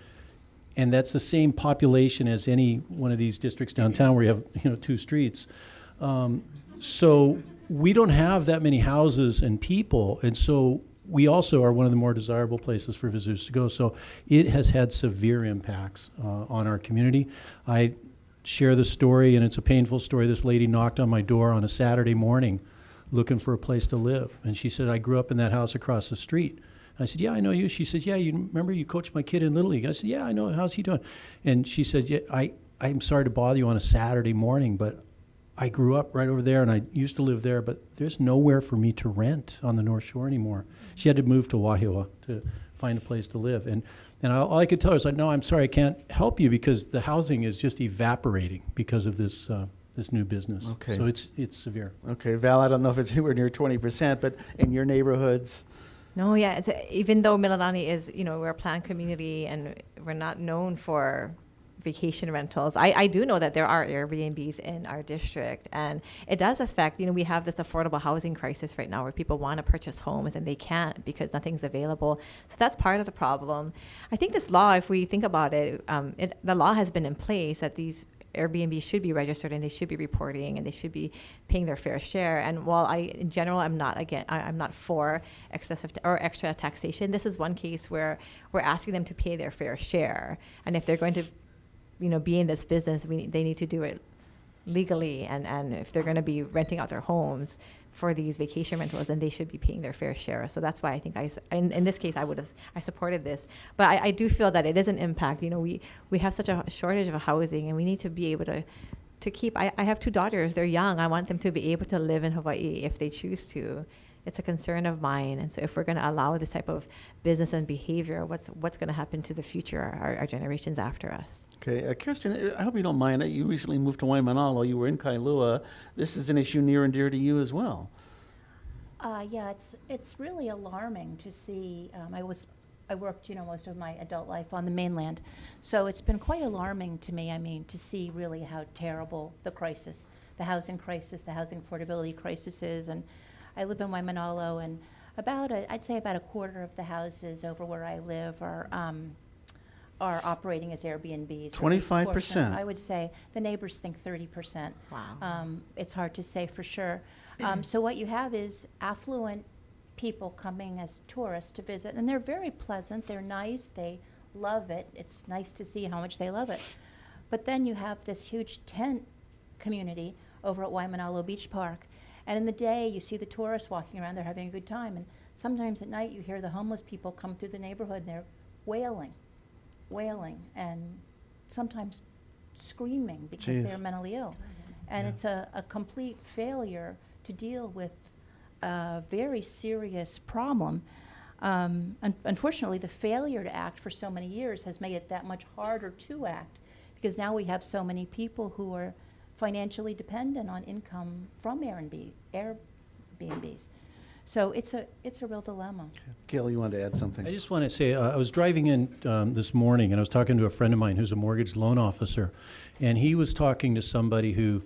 and that's the same population as any one of these districts downtown where you have 2 streets. So we don't have that many houses and people, and so we also are one of the more desirable places for visitors to go. So it has had severe impacts on our community. I share the story, and it's a painful story. This lady knocked on my door on a Saturday morning looking for a place to live. And she said, I grew up in that house across the street. And I said, yeah, I know you. She said, yeah, you remember you coached my kid in Little League? I said, yeah, I know. How's he doing? And she said, yeah, I'm sorry to bother you on a Saturday morning, but I grew up right over there, and I used to live there, but there's nowhere for me to rent on the North Shore anymore. She had to move to Wahiawa to find a place to live. And all I could tell her is, like, no, I'm sorry, I can't help you because the housing is just evaporating because of this this new business. Okay. So it's severe. Okay, Val, I don't know if it's anywhere near 20%, but in your neighborhoods, No, yeah. Even though Mililani is, we're a planned community and we're not known for vacation rentals, I do know that there are Airbnbs in our district, and it does affect, we have this affordable housing crisis right now where people want to purchase homes and they can't because nothing's available. So that's part of the problem. I think this law, if we think about it, the law has been in place that these Airbnb should be registered and they should be reporting and they should be paying their fair share. And while in general, I'm not for excessive or extra taxation, this is one case where we're asking them to pay their fair share. And if they're going to, be in this business, they need to do it legally. And if they're going to be renting out their homes for these vacation rentals, then they should be paying their fair share. So that's why I think in this case, I supported this. But I do feel that it is an impact. We have such a shortage of housing, and we need to be able to keep. I have 2 daughters. They're young. I want them to be able to live in Hawaii if they choose to. It's a concern of mine. And so if we're going to allow this type of business and behavior, what's going to happen to the future, our generations after us? Okay, Kirstin, I hope you don't mind that you recently moved to Waimanalo. You were in Kailua. This is an issue near and dear to you as well. Yeah, it's really alarming to see. I worked, most of my adult life on the mainland, so it's been quite alarming to me. I mean, to see really how terrible the housing crisis, the housing affordability crisis is. And I live in Waimanalo, and I'd say about a quarter of the houses over where I live are operating as Airbnbs. 25%. I would say the neighbors think 30%. Wow. It's hard to say for sure. So what you have is affluent people coming as tourists to visit, and they're very pleasant. They're nice. They love it. It's nice to see how much they love it. But then you have this huge tent community over at Waimanalo Beach Park, and in the day you see the tourists walking around. They're having a good time, and sometimes at night you hear the homeless people come through the neighborhood, and they're wailing, and sometimes screaming because Jeez. they're mentally ill. And Yeah. it's a complete failure to deal with a very serious problem. Unfortunately, the failure to act for so many years has made it that much harder to act, because now we have so many people who are financially dependent on income from Airbnbs. So it's a real dilemma. Gil, you wanted to add I something? just want to say, I was driving in this morning, and I was talking to a friend of mine who's a mortgage loan officer, and he was talking to somebody who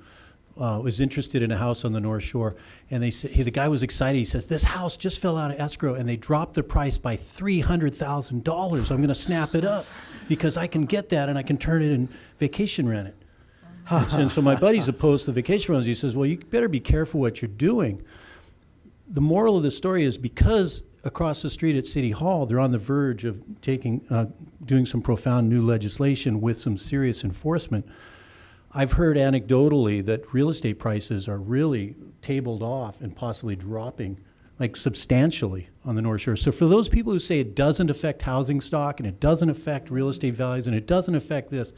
was interested in a house on the North Shore, and the guy was excited. He says, "This house just fell out of escrow, and they dropped the price by $300,000. I'm going to snap it up because I can get that, and I can turn it and vacation rent it." And so my buddy's opposed to vacation rentals. He says, "Well, you better be careful what you're doing." The moral of the story is, because across the street at City Hall, they're on the verge of doing some profound new legislation with some serious enforcement. I've heard anecdotally that real estate prices are really tabled off and possibly dropping, like substantially, on the North Shore. So for those people who say it doesn't affect housing stock and it doesn't affect real estate values and it doesn't affect this,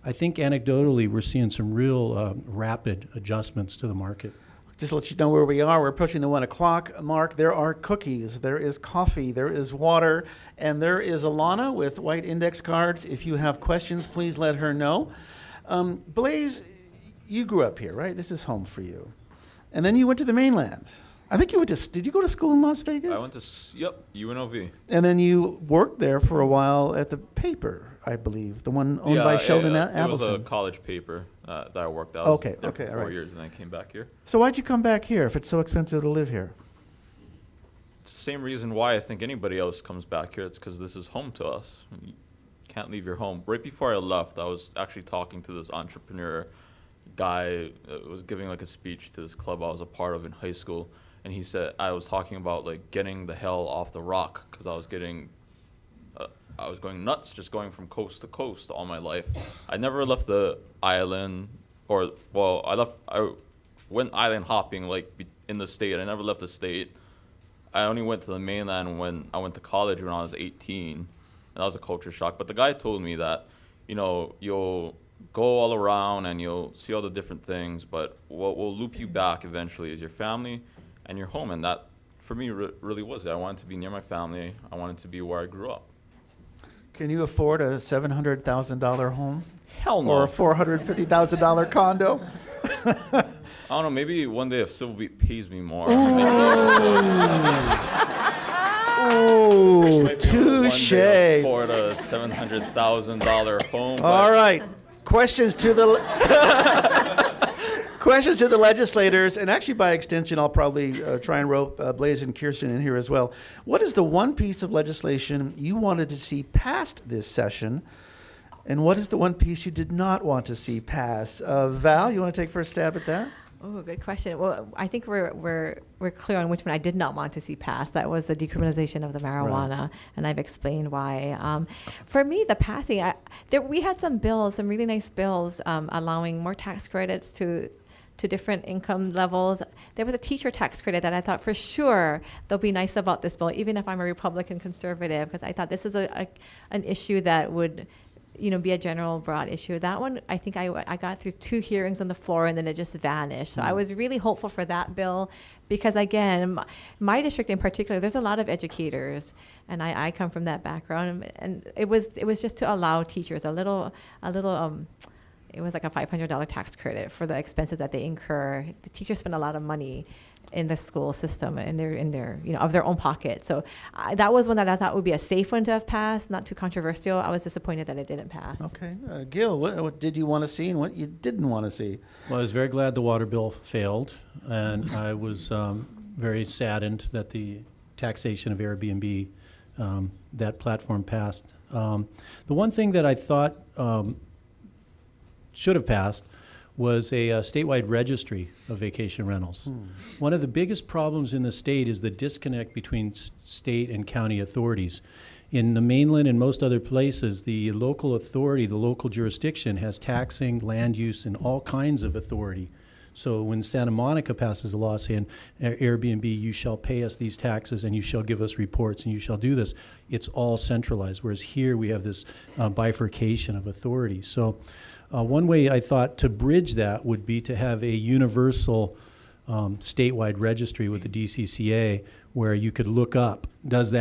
I think anecdotally we're seeing some real rapid adjustments to the market. Just to let you know where we are, we're approaching the 1 o'clock mark. There are cookies, there is coffee, there is water, and there is Alana with white index cards. If you have questions, please let her know. Blaze, you grew up here, right? This is home for you. And then you went to the mainland. I think you did you go to school in Las Vegas? I went to, UNLV. And then you worked there for a while at the paper, I believe, the one owned by Sheldon It was a Adelson. college paper that I worked out. Okay, there okay, for all 4 right. years, and then I came back here. So why'd you come back here if it's so expensive to live here? It's the same reason why I think anybody else comes back here. It's because this is home to us. You can't leave your home. Right before I left, I was actually talking to this entrepreneur guy. Was giving like a speech to this club I was a part of in high school, and he said I was talking about like getting the hell off the rock because I was going nuts just going from coast to coast all my life. I never left the island, I went island hopping like in the state. I never left the state. I only went to the mainland when I went to college when I was 18, and that was a culture shock. But the guy told me that, you'll go all around and you'll see all the different things, but what will loop you back eventually is your family and your home. And that, for me, really was it. I wanted to be near my family. I wanted to be where I grew up. Can you afford a $700,000 home? Hell no. Or a $450,000 condo? I don't know. Maybe one day if Civil Beat pays me more. Oh, Maybe touche. one day afford a $700,000 home. All right. Questions to the questions to the legislators, and actually by extension, I'll probably try and rope Blaze and Kirstin in here as well. What is the one piece of legislation you wanted to see passed this session, and what is the one piece you did not want to see pass? Val, you want to take first stab at that? Oh, good question. Well, I think we're clear on which one I did not want to see passed. That was the decriminalization of the marijuana, and I've explained why. For me, the passing, we had some bills, some really nice bills, allowing more tax credits to different income levels. There was a teacher tax credit that I thought for sure they'll be nice about this bill, even if I'm a Republican conservative, because I thought this is an issue that would be a general broad issue. That one, I think I got through 2 hearings on the floor and then it just vanished. So I was really hopeful for that bill because, again, my district in particular, there's a lot of educators, and I come from that background, and it was just to allow teachers a little. It was like a $500 tax credit for the expenses that they incur. The teachers spend a lot of money in the school system, and in their of their own pocket. So that was one that I thought would be a safe one to have passed, not too controversial. I was disappointed that it didn't pass. Okay. Gil, what did you want to see and what you didn't want to see? Well, I was very glad the water bill failed, and I was very saddened that the taxation of Airbnb, that platform passed. The one thing that I thought should have passed was a statewide registry of vacation rentals. One of the biggest problems in the state is the disconnect between state and county authorities. In the mainland and most other places, the local authority, the local jurisdiction has taxing, land use, and all kinds of authority. So when Santa Monica passes a law saying, Airbnb, you shall pay us these taxes and you shall give us reports and you shall do this, it's all centralized. Whereas here we have this bifurcation of authority. So one way I thought to bridge that would be to have a universal statewide registry with the DCCA where you could look up, does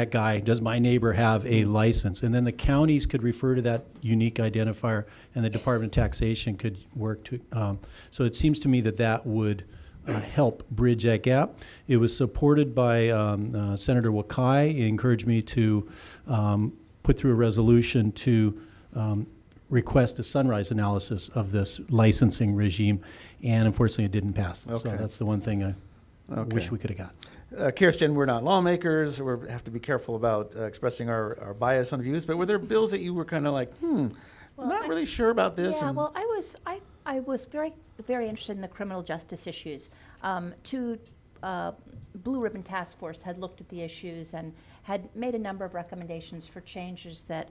my neighbor have a license? And then the counties could refer to that unique identifier and the Department of Taxation could work to, so it seems to me that that would help bridge that gap. It was supported by Senator Wakai. He encouraged me to put through a resolution to request a sunrise analysis of this licensing regime, and unfortunately it didn't pass. So Okay. that's the one thing I Okay. wish we could have got. Kirstin, we're not lawmakers. We have to be careful about expressing our bias on views, but were there bills that you were kind of like, Well, not really sure about this? Yeah, and- well, I was very, very interested in the criminal justice issues. Two Blue Ribbon Task Force had looked at the issues and had made a number of recommendations for changes that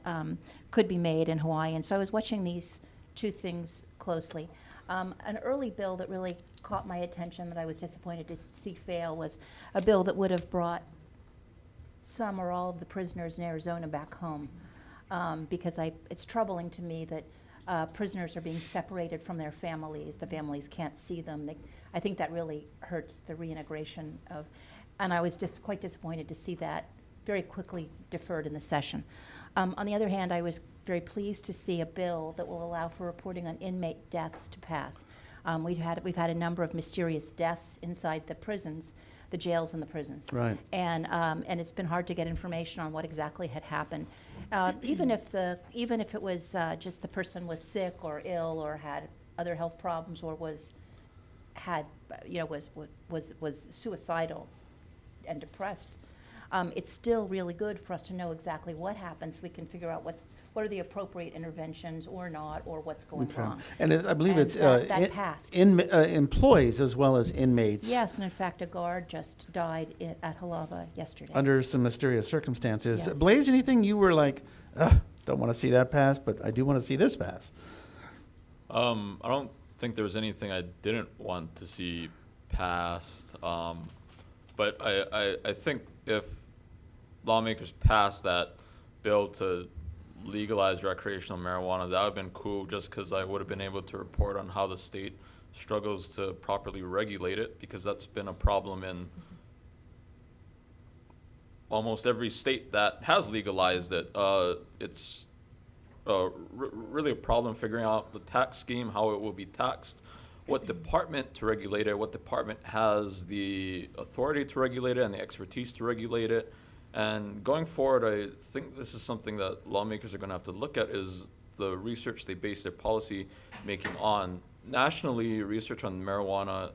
could be made in Hawaii. And so I was watching these two things closely. An early bill that really caught my attention that I was disappointed to see fail was a bill that would have brought some or all of the prisoners in Arizona back home. Because it's troubling to me that prisoners are being separated from their families. The families can't see them. I think that really hurts the reintegration of, and I was just quite disappointed to see that very quickly deferred in the session. On the other hand, I was very pleased to see a bill that will allow for reporting on inmate deaths to pass. We've had a number of mysterious deaths inside the prisons, the jails and the prisons. Right. And it's been hard to get information on what exactly had happened. Even if it was just the person was sick or ill or had other health problems or was suicidal and depressed, it's still really good for us to know exactly what happens. We can figure out what are the appropriate interventions or not, or what's going Okay. wrong. And I believe And it's that passed. employees as well as inmates. Yes, and in fact, a guard just died at Halava yesterday. Under some mysterious circumstances. Yes. Blaze, anything you were like, don't want to see that pass, but I do want to see this pass? I don't think there was anything I didn't want to see passed. But I think if lawmakers passed that bill to legalize recreational marijuana, that would have been cool, just because I would have been able to report on how the state struggles to properly regulate it, because that's been a problem in almost every state that has legalized it. It's really a problem figuring out the tax scheme, how it will be taxed, what department to regulate it, what department has the authority to regulate it and the expertise to regulate it. And going forward, I think this is something that lawmakers are going to have to look at, is the research they base their policy making on. Nationally, research on marijuana,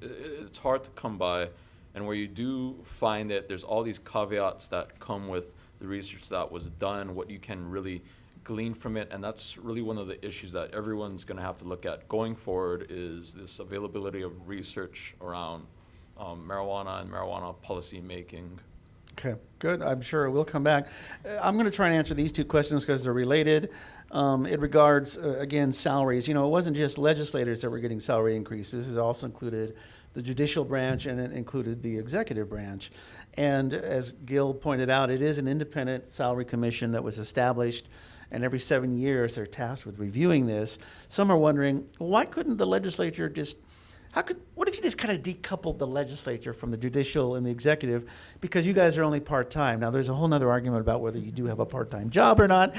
it's hard to come by. And where you do find that there's all these caveats that come with the research that was done, what you can really glean from it. And that's really one of the issues that everyone's going to have to look at going forward, is this availability of research around marijuana and marijuana policy making. Okay, good. I'm sure we'll come back. I'm going to try and answer these two questions because they're related. It regards, again, salaries. It wasn't just legislators that were getting salary increases. It also included the judicial branch, and it included the executive branch. And as Gil pointed out, it is an independent salary commission that was established, and every 7 years they're tasked with reviewing this. Some are wondering, why couldn't the legislature what if you just kind of decoupled the legislature from the judicial and the executive, because you guys are only part-time? Now, there's a whole other argument about whether you do have a part-time job or not,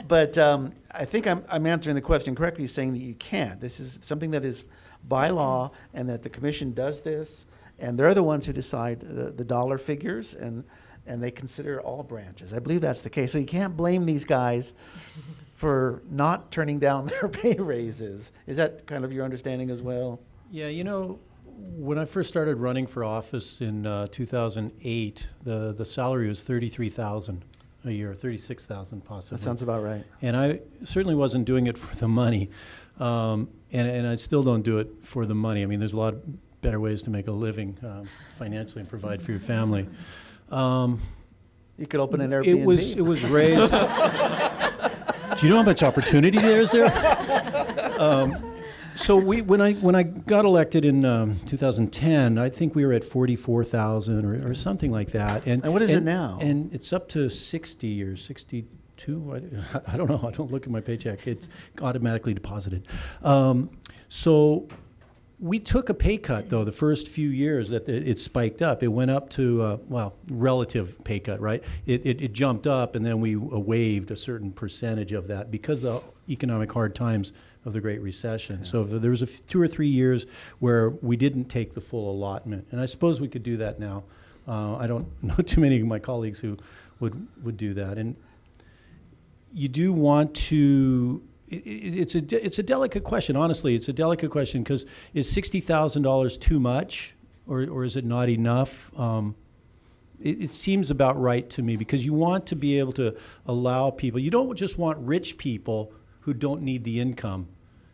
but I think I'm answering the question correctly, saying that you can't. This is something that is by law, and that the commission does this, and they're the ones who decide the dollar figures, and they consider all branches. I believe that's the case. So you can't blame these guys for not turning down their pay raises. Is that kind of your understanding as well? Yeah, when I first started running for office in 2008, the salary was $33,000 a year, $36,000 possibly. That sounds about right. And I certainly wasn't doing it for the money, and I still don't do it for the money. I mean, there's a lot better ways to make a living financially and provide for your family. You could open an Airbnb. It was raised. Do you know how much opportunity there is there? So when I got elected in 2010, I think we were at 44,000 or something like that. And what is it now? And it's up to 60 or 62. I don't know. I don't look at my paycheck. It's automatically deposited. So we took a pay cut, though, the first few years that it spiked up. It went up to, relative pay cut, right? It jumped up, and then we waived a certain percentage of that because of the economic hard times of the Great Recession. Yeah. So there was 2 or 3 years where we didn't take the full allotment, and I suppose we could do that now. I don't know too many of my colleagues who would do that. And you do want to... It's a delicate question. Honestly, it's a delicate question because is $60,000 too much, or is it not enough? It seems about right to me because you want to be able to allow people. You don't just want rich people who don't need the income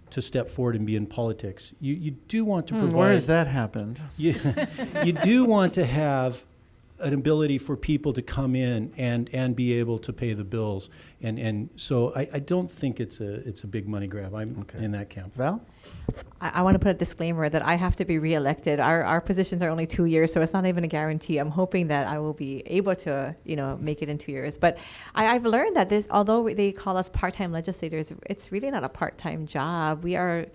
to step forward and be in politics. You do want to provide. Where has that happened? You do want to have an ability for people to come in and be able to pay the bills, and so I don't think it's a big money grab. I'm in that camp. Val? I want to put a disclaimer that I have to be reelected. Our positions are only 2 years, so it's not even a guarantee. I'm hoping that I will be able to, make it in 2 years. But I've learned that this, although they call us part-time legislators, it's really not a part-time job. We are,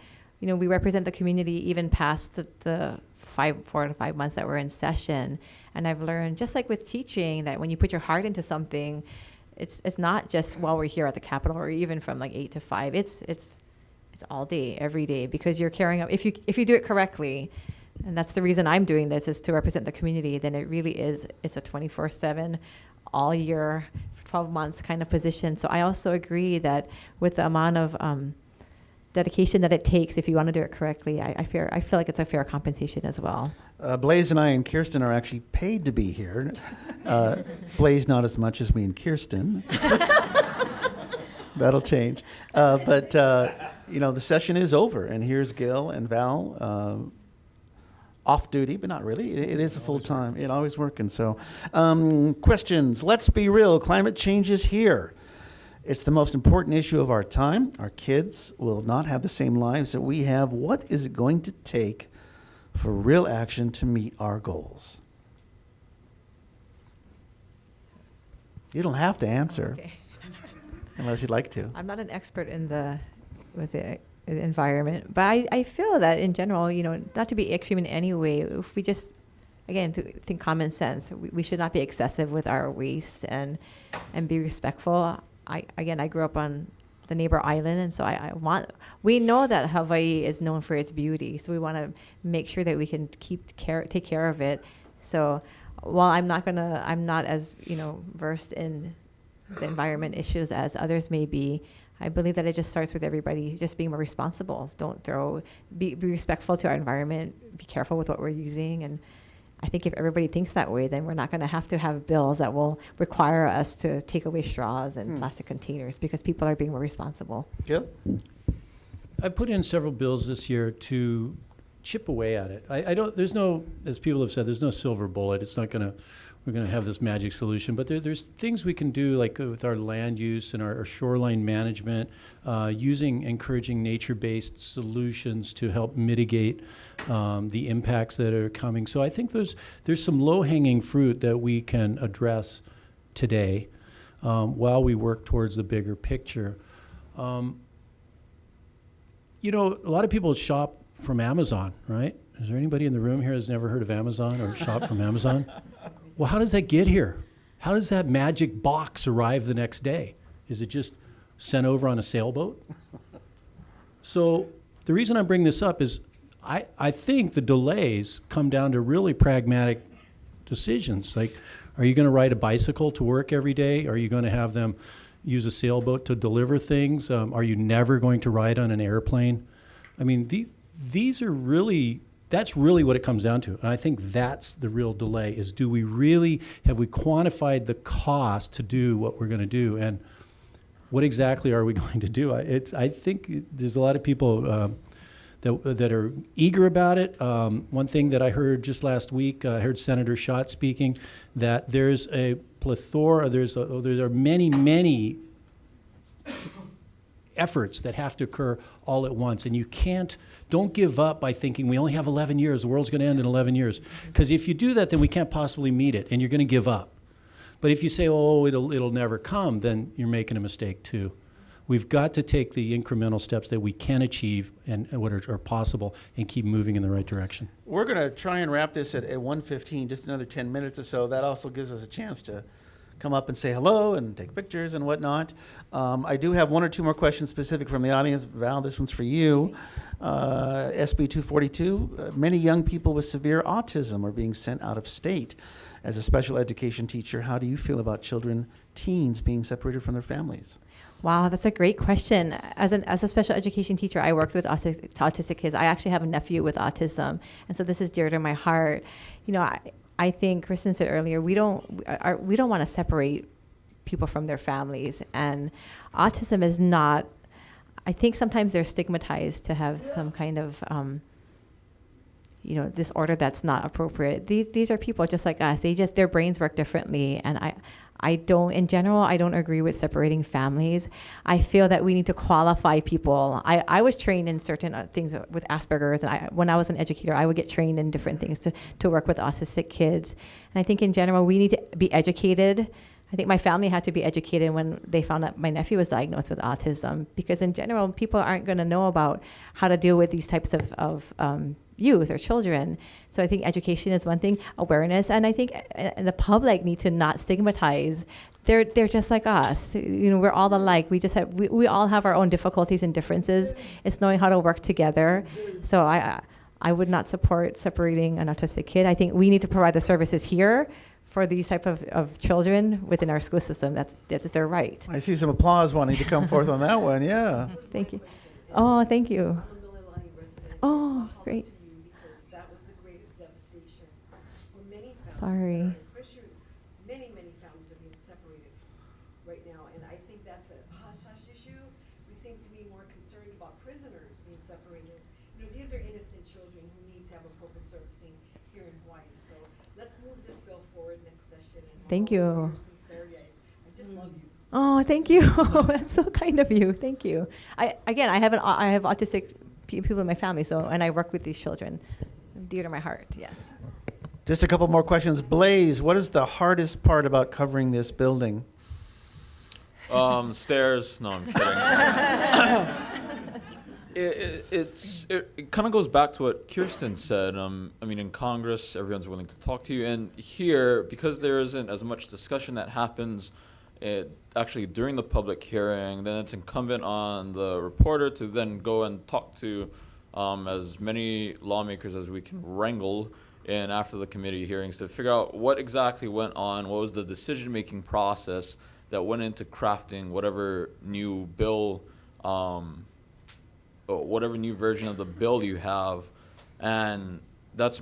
we represent the community even past the 4 to 5 months that we're in session. And I've learned, just like with teaching, that when you put your heart into something, it's not just while we're here at the Capitol or even from like 8 to 5. It's all day, every day, because you're carrying up. If you do it correctly, and that's the reason I'm doing this, is to represent the community, then it really is, it's a 24/7, all year, 12 months kind of position. So I also agree that with the amount of dedication that it takes, if you want to do it correctly, I feel like it's a fair compensation as well. Blaze and I and Kirstin are actually paid to be here. Blaze not as much as me and Kirstin. That'll change. But the session is over, and here's Gil and Val off duty, but not really. It is a full time. It always working. So, questions. Let's be real. Climate change is here. It's the most important issue of our time. Our kids will not have the same lives that we have. What is it going to take for real action to meet our goals? You don't have to answer. Okay. Unless you'd like to. I'm not an expert with the environment, but I feel that in general, not to be extreme in any way, if we just, again, to think common sense, we should not be excessive with our waste and be respectful. I grew up on the neighbor island, and so we know that Hawaii is known for its beauty, so we want to make sure that we can take care of it. So while I'm not as versed in the environment issues as others may be, I believe that it just starts with everybody just being more responsible. Be respectful to our environment, be careful with what we're using, and I think if everybody thinks that way, then we're not going to have bills that will require us to take away straws and plastic containers because people are being more responsible. Gil? I put in several bills this year to chip away at it. There's no, as people have said, there's no silver bullet. We're going to have this magic solution, but there's things we can do, like with our land use and our shoreline management, encouraging nature-based solutions to help mitigate the impacts that are coming. So I think there's some low-hanging fruit that we can address today while we work towards the bigger picture. A lot of people shop from Amazon, right? Is there anybody in the room here who's never heard of Amazon or shop from Amazon? Well, how does that get here? How does that magic box arrive the next day? Is it just sent over on a sailboat? So the reason I bring this up is I think the delays come down to really pragmatic decisions. Like, are you going to ride a bicycle to work every day? Are you going to have them use a sailboat to deliver things? Are you never going to ride on an airplane? I mean, these are really, that's really what it comes down to. And I think that's the real delay, is have we quantified the cost to do what we're going to do? And what exactly are we going to do? I think there's a lot of people that are eager about it. One thing that I heard just last week, I heard Senator Schott speaking, that there's a plethora, there are many efforts that have to occur all at once. And don't give up by thinking we only have 11 years, the world's going to end in 11 years. Because if you do that, then we can't possibly meet it, and you're going to give up. But if you say, oh, it'll never come, then you're making a mistake too. We've got to take the incremental steps that we can achieve and what are possible and keep moving in the right direction. We're going to try and wrap this at 1:15, just another 10 minutes or so. That also gives us a chance to come up and say hello and take pictures and whatnot. I do have one or two more questions specific from the audience. Val, this one's for you. SB 242, many young people with severe autism are being sent out of state. As a special education teacher, how do you feel about teens being separated from their families? Wow, that's a great question. As a special education teacher, I worked with autistic kids. I actually have a nephew with autism, and so this is dear to my heart. You know, I think Kirstin said earlier, we don't want to separate people from their families, and autism is not. I think sometimes they're stigmatized to have some kind of disorder that's not appropriate. These are people just like us. Their brains work differently, and I don't agree with separating families. I feel that we need to qualify people. I was trained in certain things with Asperger's, and when I was an educator, I would get trained in different things to work with autistic kids. And I think in general, we need to be educated. I think my family had to be educated when they found out my nephew was diagnosed with autism, because in general, people aren't going to know about how to deal with these types of youth or children. So I think education is one thing, awareness, and I think the public need to not stigmatize. They're just like us. We're all alike. We all have our own difficulties and differences. It's knowing how to work together. So I would not support separating an autistic kid. I think we need to provide the services here for these type of children within our school system. That's their right. I see some applause wanting to come forth on that one. Yeah. Thank you. Oh, thank you. Oh, great. Sorry. Especially many families are being separated right now, and I think that's a hush-hush issue. We seem to be more concerned about prisoners being separated. These are innocent children who need to have appropriate servicing here in Hawaii. So let's move this bill forward next session. And thank you. For your sincerity. I just love you. Oh, thank you. That's so kind of you. Thank you. I have autistic people in my family, and I work with these children. Dear to my heart. Yes. Just a couple more questions. Blaze, what is the hardest part about covering this building? Stairs. No, I'm kidding. It kind of goes back to what Kirstin said. In Congress, everyone's willing to talk to you. And here, because there isn't as much discussion that happens actually during the public hearing, then it's incumbent on the reporter to then go and talk to as many lawmakers as we can wrangle in after the committee hearings to figure out what exactly went on, what was the decision-making process that went into crafting whatever new bill, or whatever new version of the bill you have. And that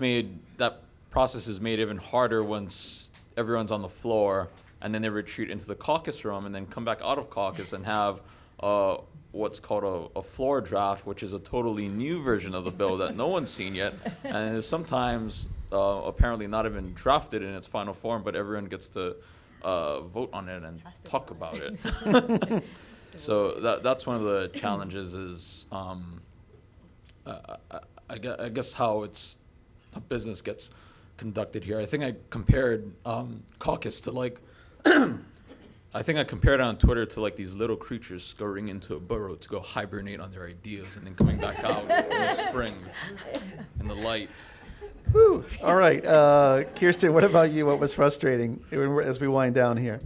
process is made even harder once everyone's on the floor and then they retreat into the caucus room and then come back out of caucus and have what's called a floor draft, which is a totally new version of the bill that no one's seen yet, and is sometimes apparently not even drafted in its final form, but everyone gets to vote on it and talk about it. So that's one of the challenges is I guess how the business gets conducted here. I think I compared caucus to I think I compared it on Twitter to these little creatures scurrying into a burrow to go hibernate on their ideas and then coming back out in the spring in the light. Whew. All right. Kirstin, what about you? What was frustrating as we wind down here?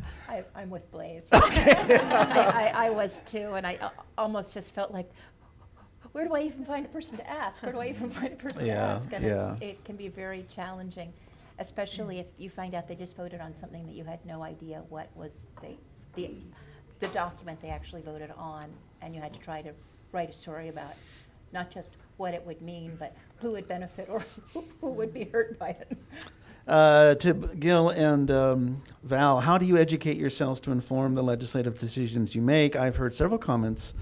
I'm with Blaze. I was too, and I almost just felt like, where do I even find a person to ask? Where do I even find a person to Yeah, ask? And yeah. it can be very challenging, especially if you find out they just voted on something that you had no idea what was the document they actually voted on, and you had to try to write a story about not just what it would mean, but who would benefit or who would be hurt by it. To Gil and Val, how do you educate yourselves to inform the legislative decisions you make? I've heard several comments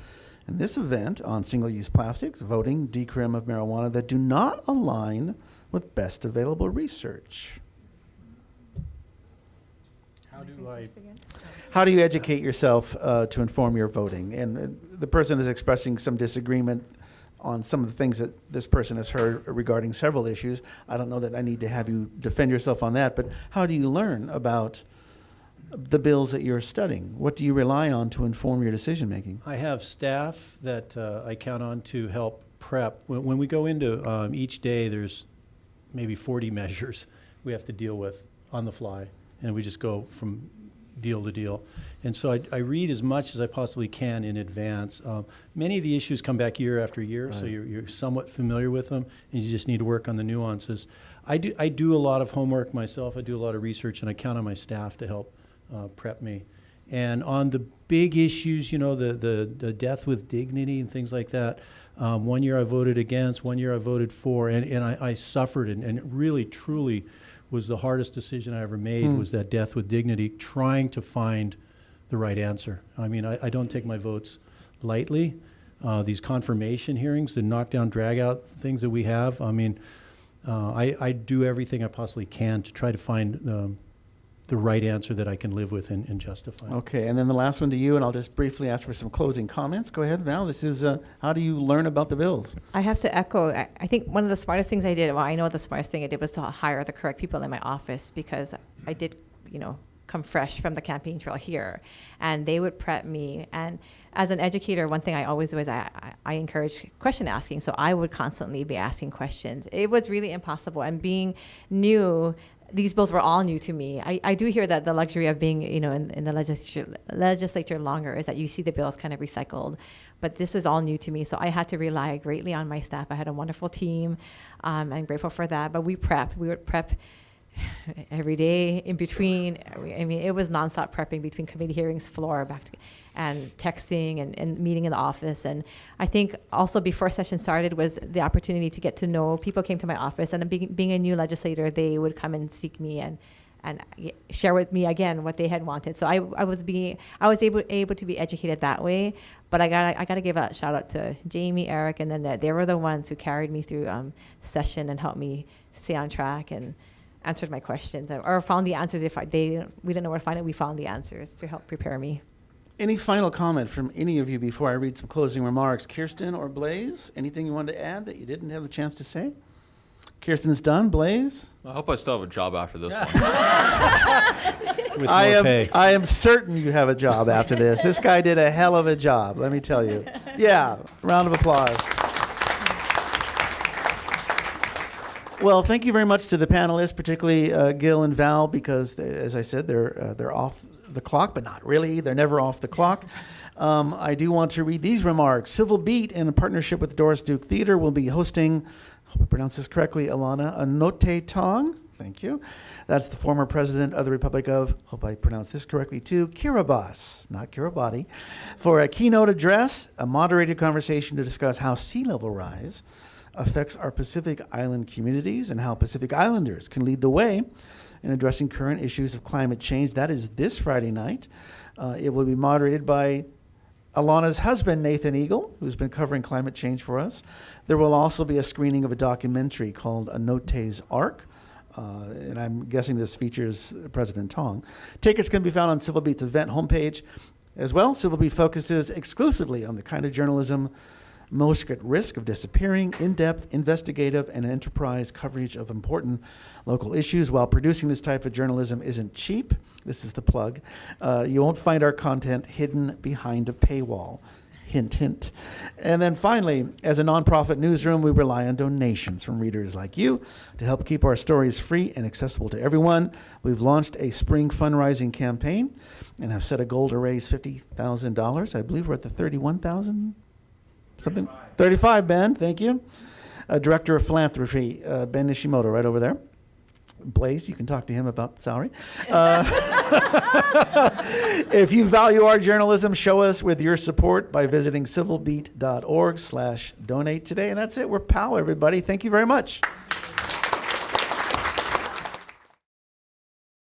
in this event on single-use plastics, voting, decrim of marijuana that do not align with best available research. How do you educate yourself to inform your voting? And the person is expressing some disagreement on some of the things that this person has heard regarding several issues. I don't know that I need to have you defend yourself on that, but how do you learn about the bills that you're studying? What do you rely on to inform your decision making? I have staff that I count on to help prep. When we go into each day, there's maybe 40 measures we have to deal with on the fly, and we just go from deal to deal. And so I read as much as I possibly can in advance. Many of the issues come back year after year, so you're somewhat familiar with them, and you just need to work on the nuances. I do a lot of homework myself. I do a lot of research, and I count on my staff to help prep me. And on the big issues, you know, the death with dignity and things like that, one year I voted against, one year I voted for, and I suffered, and it really, truly was the hardest decision I ever made, was that death with dignity, trying to find the right answer. I mean, I don't take my votes lightly. These confirmation hearings, the knockdown, drag out things that we have, I mean, I do everything I possibly can to try to find the right answer that I can live with and justify. Okay, and then the last one to you, and I'll just briefly ask for some closing comments. Go ahead, Val. This is how do you learn about the bills? I have to echo, I think one of the smartest things I did, well, I know the smartest thing I did was to hire the correct people in my office, because I did, come fresh from the campaign trail here, and they would prep me. And as an educator, one thing I always do is I encourage question asking, so I would constantly be asking questions. It was really impossible, and being new, these bills were all new to me. I do hear that the luxury of being, in the legislature longer is that you see the bills kind of recycled, but this was all new to me, so I had to rely greatly on my staff. I had a wonderful team. I'm grateful for that, but we would prep every day in between. I mean, it was nonstop prepping between committee hearings, floor, back to, and texting and meeting in the office. And I think also before session started was the opportunity to get to know people. Came to my office, and being a new legislator, they would come and seek me and share with me again what they had wanted. So I was able to be educated that way. But I gotta give a shout out to Jamie, Eric, and then they were the ones who carried me through session and helped me stay on track and answered my questions, or found the answers. If we didn't know where to find it, we found the answers to help prepare me. Any final comment from any of you before I read some closing remarks? Kirstin or Blaze, anything you wanted to add that you didn't have the chance to say? Kirstin's done. Blaze? I hope I still have a job after this one. With more pay. I am certain you have a job after this. This guy did a hell of a job, let me tell you. Yeah, round of applause. Well, thank you very much to the panelists, particularly Gil and Val, because as I said, they're off the clock, but not really. They're never off the clock. I do want to read these remarks. Civil Beat, in a partnership with Doris Duke Theater, will be hosting, I hope I pronounce this correctly, Alana, Anote Tong. Thank you. That's the former president of the Republic of, hope I pronounce this correctly too, Kiribati, not Kiribati, for a keynote address, a moderated conversation to discuss how sea level rise affects our Pacific Island communities and how Pacific Islanders can lead the way in addressing current issues of climate change. That is this Friday night. It will be moderated by Alana's husband, Nathan Eagle, who's been covering climate change for us. There will also be a screening of a documentary called Anote's Arc, and I'm guessing this features President Tong. Tickets can be found on Civil Beat's event homepage. As well, Civil Beat focuses exclusively on the kind of journalism most at risk of disappearing, in-depth, investigative, and enterprise coverage of important local issues. While producing this type of journalism isn't cheap, this is the plug, you won't find our content hidden behind a paywall. Hint, hint. And then finally, as a nonprofit newsroom, we rely on donations from readers like you to help keep our stories free and accessible to everyone. We've launched a spring fundraising campaign and have set a goal to raise $50,000. I believe we're at the $31,000 Something 35, Ben. Thank you. Director of Philanthropy, Ben Nishimoto, right over there. Blaze, you can talk to him about salary. If you value our journalism, show us with your support by visiting civilbeat.org/donate today. And that's it. We're POW, everybody. Thank you very much.